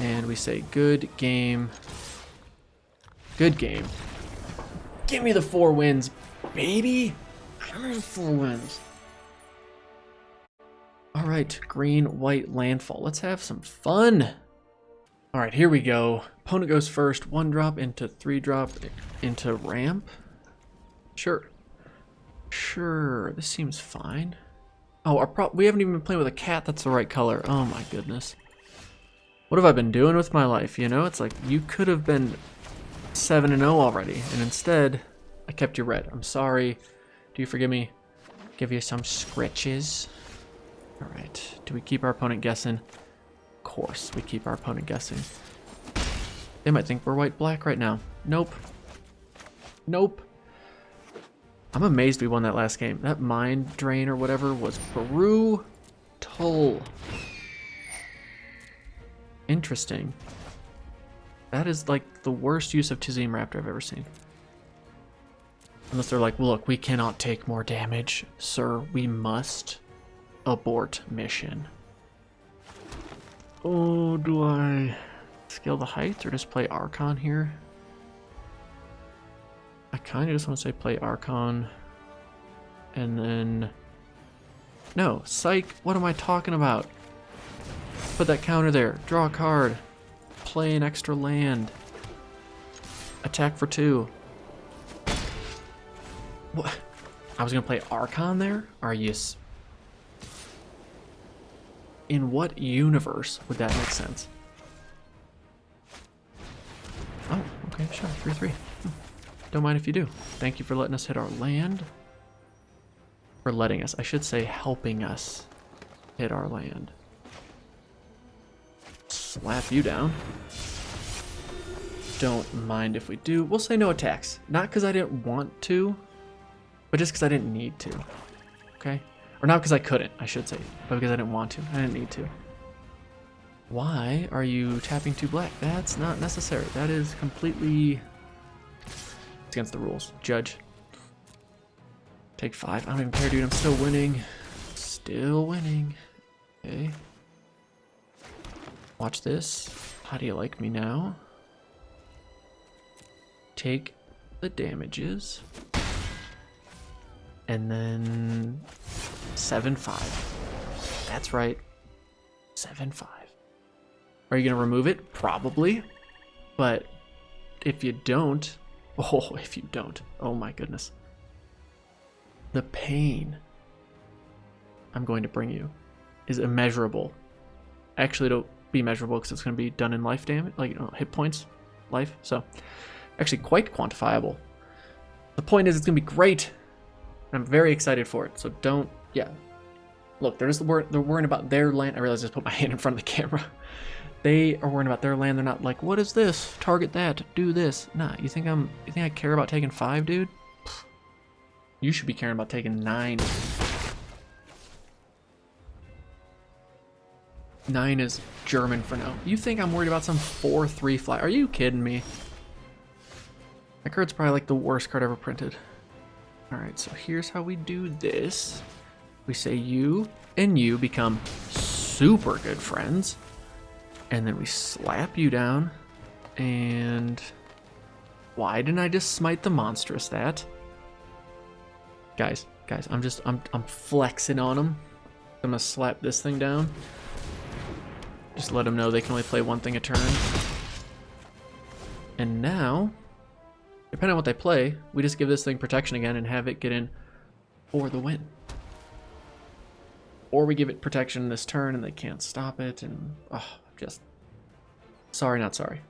and we say good game. Good game. Give me the 4 wins, baby! Give me the 4 wins. Alright, green, white, landfall. Let's have some fun! Alright, here we go. Opponent goes first. 1 drop into 3 drop into ramp. Sure. Sure, this seems fine. Oh, we haven't even been playing with a cat that's the right color. Oh my goodness. What have I been doing with my life, you know? It's like, you could have been 7-0 already, and instead, I kept you red. I'm sorry. Do you forgive me? Give you some scratches. Alright, do we keep our opponent guessing? Of course, we keep our opponent guessing. They might think we're white-black right now. Nope. Nope. I'm amazed we won that last game. That mind drain or whatever was brutal. Interesting. That is like the worst use of Tizim Raptor I've ever seen. Unless they're like, look, we cannot take more damage. Sir, we must abort mission. Oh, do I scale the height or just play Archon here? I kind of just want to say play Archon. And then... No, psych, what am I talking about? Put that counter there. Draw a card. Play an extra land. Attack for 2. What? I was going to play Archon there? Are you... In what universe would that make sense? Oh, okay, sure. 3/3. Don't mind if you do. Thank you for letting us hit our land. For letting us. I should say helping us hit our land. Slap you down. Don't mind if we do. We'll say no attacks. Not because I didn't want to, but just because I didn't need to. Okay? Or not because I couldn't, I should say, but because I didn't want to. I didn't need to. Why are you tapping 2 black? That's not necessary. That is completely... It's against the rules. Judge. Take 5. I don't even care, dude. I'm still winning. Still winning. Okay. Watch this. How do you like me now? Take the damages. And then 7/5. That's right. 7/5. Are you going to remove it? Probably. But if you don't... Oh, if you don't. Oh my goodness. The pain I'm going to bring you is immeasurable. Actually, it'll be measurable because it's going to be done in life damage. Like, you know, hit points. Life. So, actually quite quantifiable. The point is it's going to be great. I'm very excited for it. So don't... Yeah. Look, they're worrying about their land. I realized I just put my hand in front of the camera. They are worrying about their land. They're not like, what is this? Target that. Do this. Nah, you think I care about taking 5, dude? You should be caring about taking 9. 9 is German for now. You think I'm worried about some 4-3 fly? Are you kidding me? That card's probably like the worst card ever printed. Alright, so here's how we do this. We say you and you become super good friends. And then we slap you down. And why didn't I just smite the monstrous that? Guys, I'm flexing on them. I'm gonna slap this thing down. Just let them know they can only play one thing a turn. And now, depending on what they play, we just give this thing protection again and have it get in for the win. Or we give it protection this turn and they can't stop it, and just sorry, not sorry.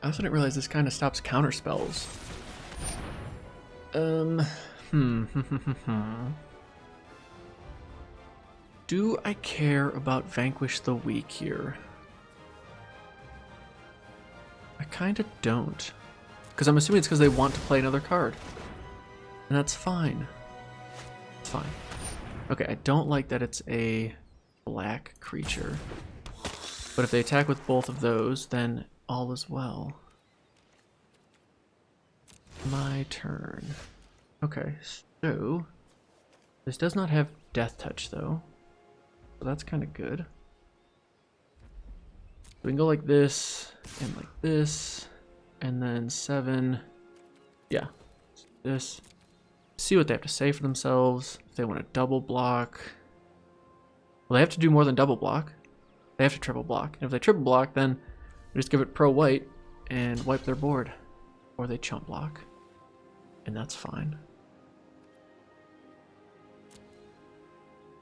I also didn't realize this kind of stops counter spells. Do I care about Vanquish the Weak here? I kind of don't. Because I'm assuming it's because they want to play another card. And that's fine. It's fine. Okay, I don't like that it's a black creature. But if they attack with both of those, then all is well. My turn. Okay, so this does not have Death Touch though. So that's kind of good. We can go like this, and then 7. Yeah, this. See what they have to say for themselves. If they want to double block. Well, they have to do more than double block. They have to triple block. And if they triple block, then we just give it pro white and wipe their board. Or they chump block. And that's fine.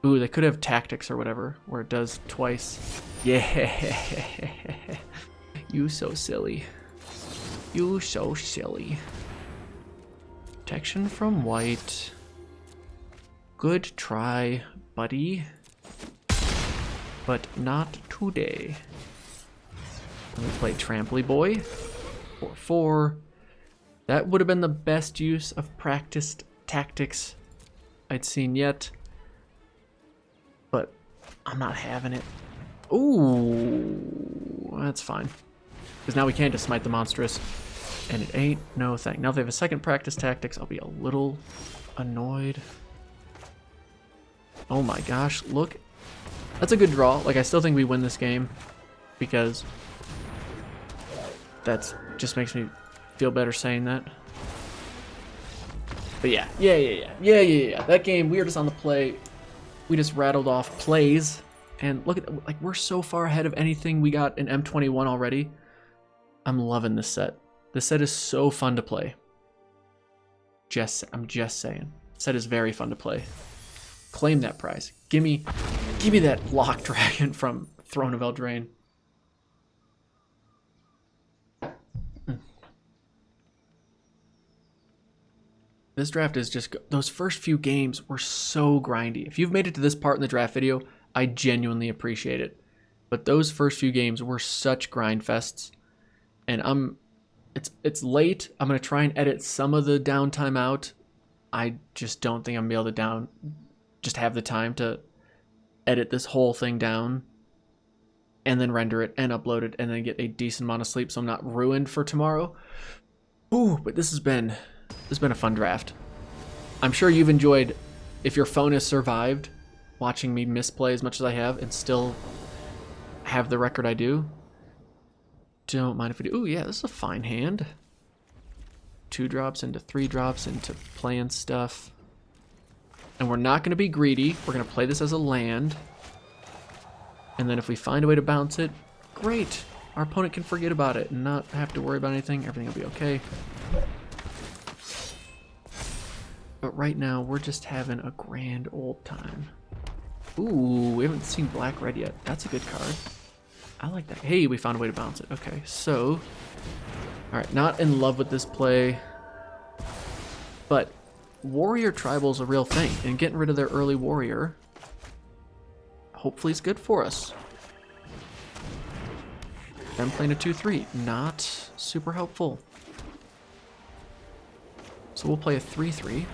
Ooh, they could have tactics or whatever, where it does twice. Yeah. You so silly. You so silly. Protection from white. Good try, buddy. But not today. Let me play Trampoly Boy. 4/4. That would have been the best use of practiced tactics I'd seen yet. But I'm not having it. Ooh, that's fine. Because now we can't just smite the monstrous. And it ain't no thing. Now if they have a second practice tactics, I'll be a little annoyed. Oh my gosh, look. That's a good draw. Like, I still think we win this game. Because that's just makes me feel better saying that. But yeah. That game, we were just on the play. We just rattled off plays. And look at, like, we're so far ahead of anything we got in M21 already. I'm loving this set. This set is so fun to play. I'm just saying. Set is very fun to play. Claim that prize. Give me that Lock Dragon from Throne of Eldraine. This draft is just... Those first few games were so grindy. If you've made it to this part in the draft video, I genuinely appreciate it. But those first few games were such grind fests. And it's late. I'm going to try and edit some of the downtime out. I just don't think I'm going to be able to just have the time to edit this whole thing down and then render it and upload it and then get a decent amount of sleep so I'm not ruined for tomorrow. Ooh, but this has been a fun draft. I'm sure you've enjoyed, if your phone has survived, watching me misplay as much as I have and still have the record I do. Don't mind if we do. Ooh, yeah, this is a fine hand. 2 drops into 3 drops into playing stuff. And we're not going to be greedy. We're going to play this as a land. And then if we find a way to bounce it, great. Our opponent can forget about it and not have to worry about anything. Everything will be okay. But right now, we're just having a grand old time. Ooh, we haven't seen black red yet. That's a good card. I like that. Hey, we found a way to bounce it. Okay, so... Alright, not in love with this play. But warrior tribal is a real thing. And getting rid of their early warrior... hopefully is good for us. Them playing a 2-3. Not super helpful. So we'll play a 3/3.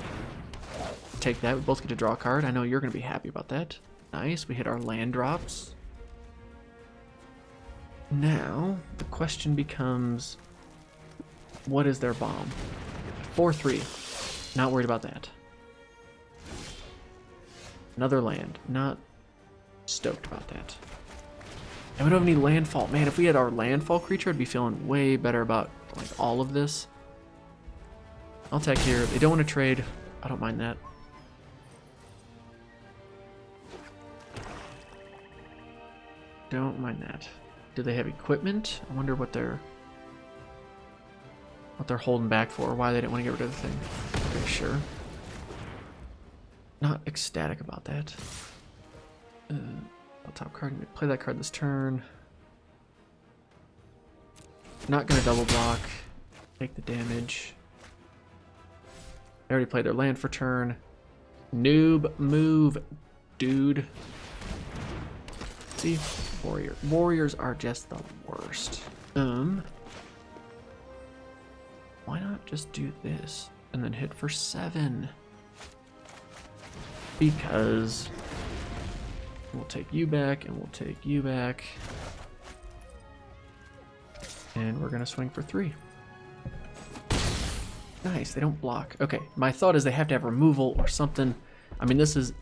Take that. We both get to draw a card. I know you're going to be happy about that. Nice. We hit our land drops. Now, the question becomes, what is their bomb? 4/3. Not worried about that. Another land. Not stoked about that. And we don't have any landfall. Man, if we had our landfall creature, I'd be feeling way better about like all of this. I'll attack here. They don't want to trade. I don't mind that. Don't mind that. Do they have equipment? I wonder what they're holding back for. Why they didn't want to get rid of the thing. Okay, sure. Not ecstatic about that. Top card. Play that card this turn. Not gonna double block. Take the damage. They already played their land for turn. Noob move, dude. See, warriors are just the worst. Why not just do this and then hit for 7? Because we'll take you back and we'll take you back. And we're gonna swing for 3. Nice, they don't block. Okay, my thought is they have to have removal or something. I mean, this is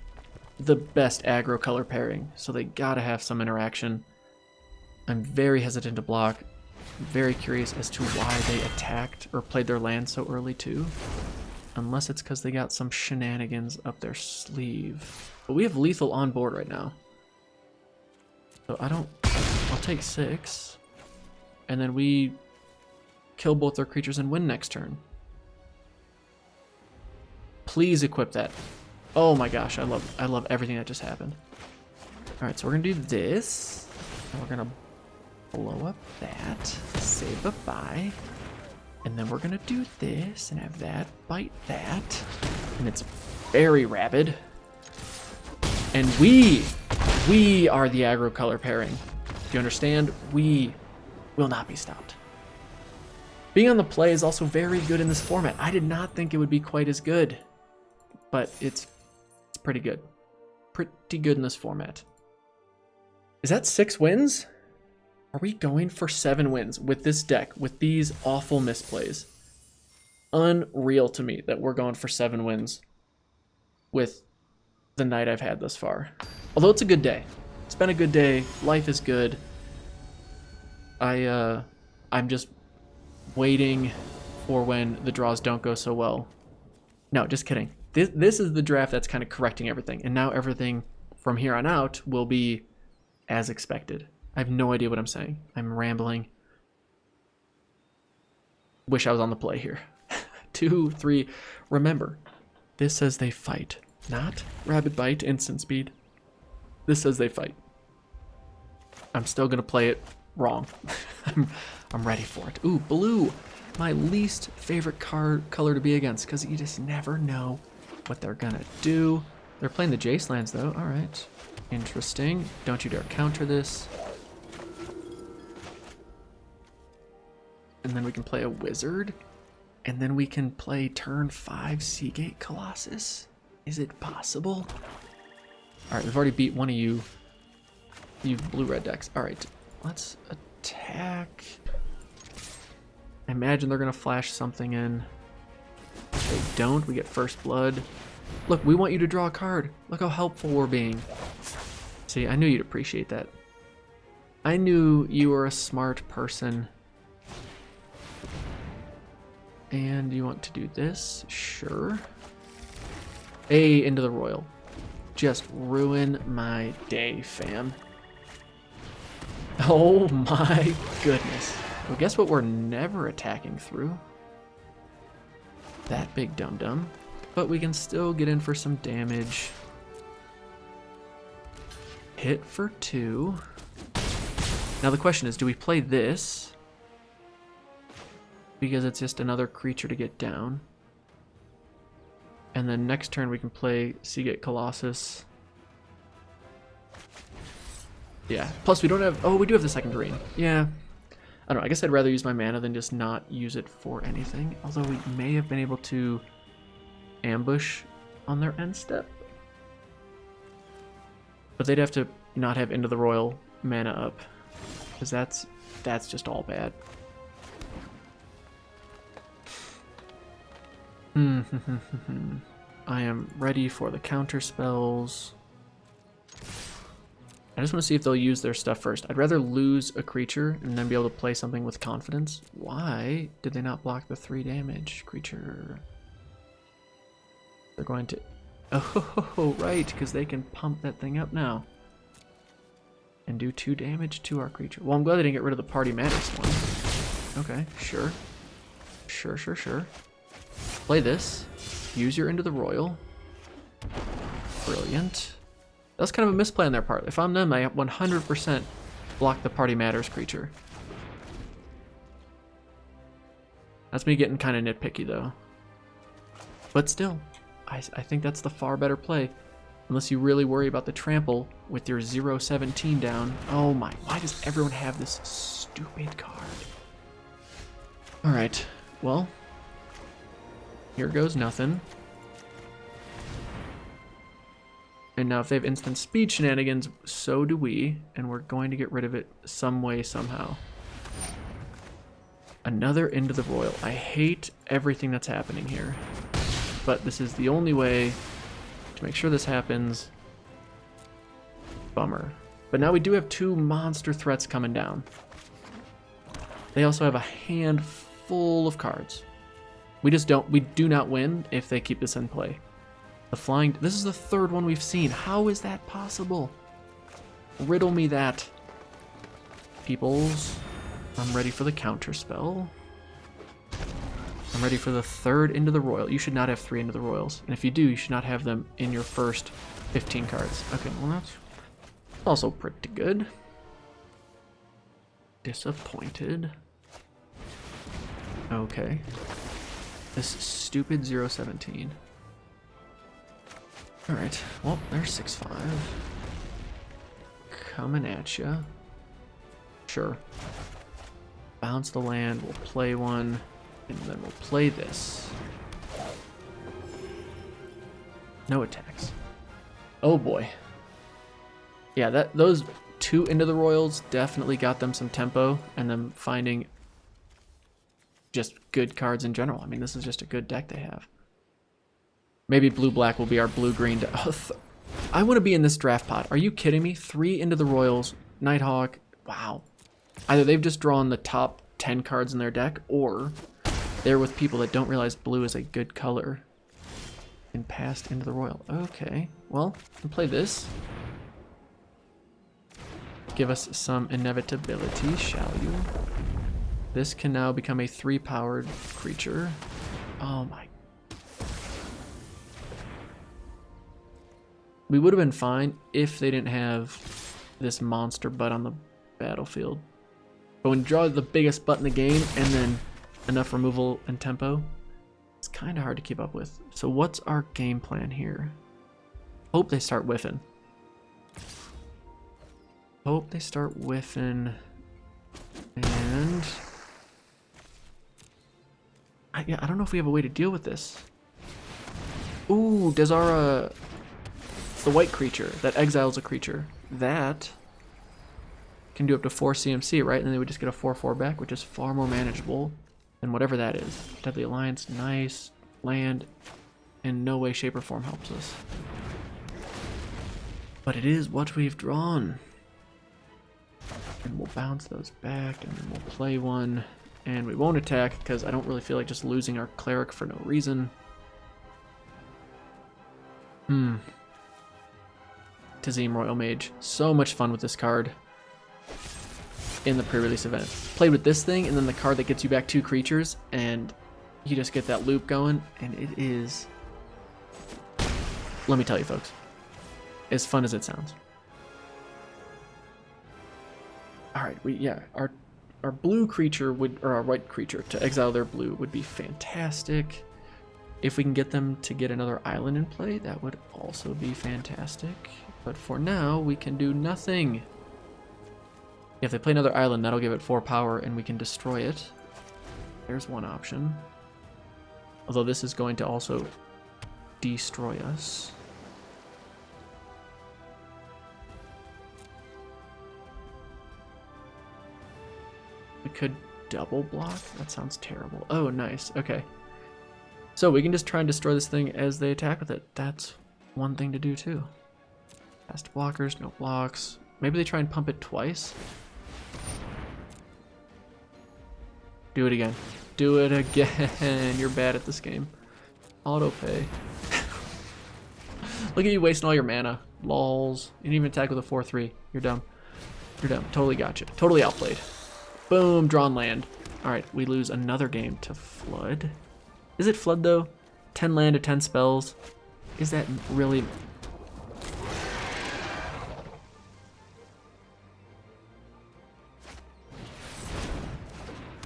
the best aggro color pairing, so they gotta have some interaction. I'm very hesitant to block. I'm very curious as to why they attacked or played their land so early too. Unless it's because they got some shenanigans up their sleeve. But we have lethal on board right now. So I'll take 6. And then we kill both their creatures and win next turn. Please equip that. Oh my gosh, I love everything that just happened. Alright, so we're gonna do this. And we're gonna blow up that. Say bye-bye. And then we're gonna do this and have that bite that. And it's very rabid. And we are the aggro color pairing. Do you understand? We will not be stopped. Being on the play is also very good in this format. I did not think it would be quite as good, but it's pretty good. Pretty good in this format. Is that 6 wins? Are we going for 7 wins with this deck, with these awful misplays? Unreal to me that we're going for 7 wins with the night I've had thus far. Although it's a good day. It's been a good day. Life is good. I'm just waiting for when the draws don't go so well. No, just kidding. This is the draft that's kind of correcting everything. And now everything from here on out will be as expected. I have no idea what I'm saying. I'm rambling. Wish I was on the play here. 2, 3. Remember, this says they fight. Not rapid bite, instant speed. This says they fight. I'm still going to play it wrong. I'm ready for it. Ooh, blue. My least favorite color to be against, because you just never know what they're going to do. They're playing the Jace lands, though. All right. Interesting. Don't you dare counter this. And then we can play a wizard. And then we can play turn 5 Seagate Colossus. Is it possible? All right, we've already beat one of you blue-red decks. All right, let's attack. I imagine they're going to flash something in. If they don't, we get first blood. Look, we want you to draw a card. Look how helpful we're being. See, I knew you'd appreciate that. I knew you were a smart person. And you want to do this? Sure. Into the royal. Just ruin my day, fam. Oh my goodness. Well, guess what we're never attacking through? That big dum-dum. But we can still get in for some damage. Hit for 2. Now the question is, do we play this? Because it's just another creature to get down. And then next turn we can play Seagate Colossus. Yeah, plus we don't have... Oh, we do have the second green. Yeah. I don't know, I guess I'd rather use my mana than just not use it for anything. Although we may have been able to ambush on their end step. But they'd have to not have Into the Royal mana up, because that's just all bad. I am ready for the counter spells. I just want to see if they'll use their stuff first. I'd rather lose a creature and then be able to play something with confidence. Why did they not block the 3 damage creature? They're going to... Oh, right, because they can pump that thing up now. And do 2 damage to our creature. Well, I'm glad they didn't get rid of the Party Madness one. Okay, sure. Sure. Play this. Use your Into the Royal. Brilliant. That's kind of a misplay on their part. If I'm them, I 100% block the Party Matters creature. That's me getting kind of nitpicky, though. But still, I think that's the far better play. Unless you really worry about the trample with your 0-17 down. Oh my, why does everyone have this stupid card? Alright, well, here goes nothing. And now if they have instant speed shenanigans, so do we, and we're going to get rid of it some way, somehow. Another Into the Royal. I hate everything that's happening here, but this is the only way to make sure this happens. Bummer. But now we do have 2 monster threats coming down. They also have a hand full of cards. We do not win if they keep this in play. The flying, this is the 3rd one we've seen. How is that possible? Riddle me that. Peoples, I'm ready for the counter spell. I'm ready for the 3rd Into the Royal. You should not have 3 Into the Royals. And if you do, you should not have them in your first 15 cards. Okay, well that's also pretty good. Disappointed. Okay. This stupid 0-17. Alright, well, there's 6-5. Coming at ya. Sure. Bounce the land, we'll play one, and then we'll play this. No attacks. Oh boy. Yeah, those 2 Into the Royals definitely got them some tempo, and them finding just good cards in general. I mean, this is just a good deck they have. Maybe blue-black will be our blue-green deck. Oh, I want to be in this draft pot. Are you kidding me? 3 Into the Royals, Nighthawk. Wow. Either they've just drawn the top 10 cards in their deck, or they're with people that don't realize blue is a good color and passed Into the Royal. Okay, well, we'll play this. Give us some inevitability, shall you? This can now become a 3-powered creature. Oh my. We would have been fine if they didn't have this monster butt on the battlefield. But when you draw the biggest butt in the game and then enough removal and tempo, it's kind of hard to keep up with. So what's our game plan here? Hope they start whiffing. Hope they start whiffing. And I don't know if we have a way to deal with this. Ooh, does our the white creature that exiles a creature that can do up to 4 CMC, right? And then they would just get a 4/4 back, which is far more manageable than whatever that is. Deadly Alliance, nice. Land in no way, shape, or form helps us. But it is what we've drawn. And we'll bounce those back, and then we'll play one. And we won't attack, because I don't really feel like just losing our cleric for no reason. Tazim Royal Mage. So much fun with this card in the pre-release event. Played with this thing, and then the card that gets you back 2 creatures, and you just get that loop going, and it is, let me tell you folks, as fun as it sounds. Alright, our blue creature would, or our white creature to exile their blue would be fantastic. If we can get them to get another island in play, that would also be fantastic. But for now, we can do nothing. If they play another island, that'll give it 4 power and we can destroy it. There's one option. Although this is going to also destroy us. We could double block? That sounds terrible. Oh, nice. Okay. So we can just try and destroy this thing as they attack with it. That's one thing to do too. Past blockers, no blocks. Maybe they try and pump it twice. Do it again. Do it again. You're bad at this game. Auto pay. Look at you wasting all your mana. Lols. You didn't even attack with a 4-3. You're dumb. You're dumb. Totally gotcha. Totally outplayed. Boom. Drawn land. Alright, we lose another game to Flood. Is it Flood though? 10 land to 10 spells. Is that really...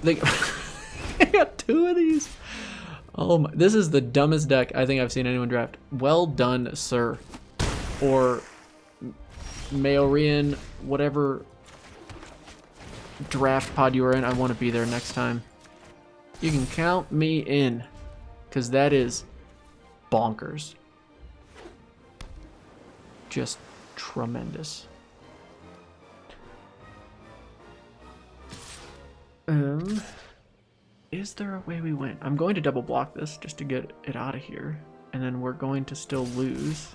They got 2 of these. Oh my, this is the dumbest deck I think I've seen anyone draft. Well done, sir. Or Maorian, whatever draft pod you were in, I want to be there next time. You can count me in, because that is bonkers. Just tremendous. Is there a way we win? I'm going to double block this just to get it out of here, and then we're going to still lose.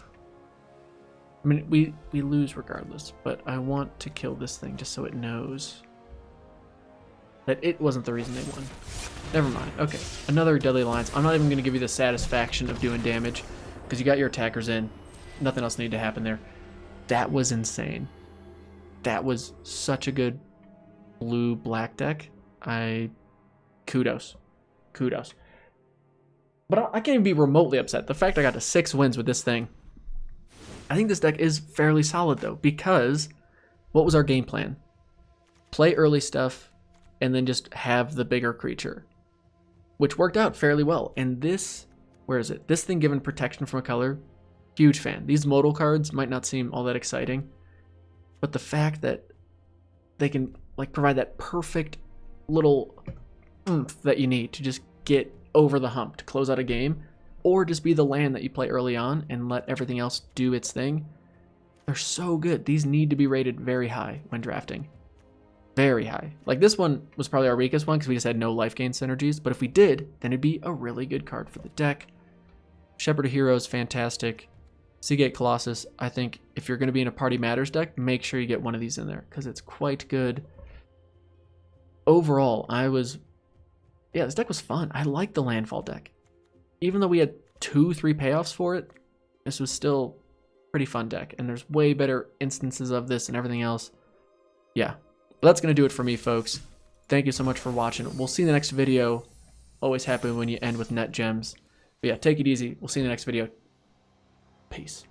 I mean, we lose regardless, but I want to kill this thing just so it knows that it wasn't the reason they won. Never mind. Okay, another Deadly Alliance. I'm not even going to give you the satisfaction of doing damage because you got your attackers in. Nothing else needed to happen there. That was insane. That was such a good blue-black deck. Kudos. Kudos. But I can't even be remotely upset. The fact I got to 6 wins with this thing. I think this deck is fairly solid though, because what was our game plan? Play early stuff and then just have the bigger creature, which worked out fairly well. And this, where is it? This thing given protection from a color, huge fan. These modal cards might not seem all that exciting, but the fact that they can like provide that perfect little oomph that you need to just get over the hump to close out a game, or just be the land that you play early on and let everything else do its thing. They're so good. These need to be rated very high when drafting. Very high. Like this one was probably our weakest one because we just had no life gain synergies, but if we did, then it'd be a really good card for the deck. Shepherd of Heroes, fantastic. Seagate Colossus, I think if you're going to be in a Party Matters deck, make sure you get one of these in there because it's quite good. Overall, this deck was fun. I liked the Landfall deck. Even though we had 2-3 payoffs for it, this was still a pretty fun deck. And there's way better instances of this and everything else. Yeah. But that's going to do it for me, folks. Thank you so much for watching. We'll see you in the next video. Always happy when you end with net gems. But yeah, take it easy. We'll see you in the next video. Peace.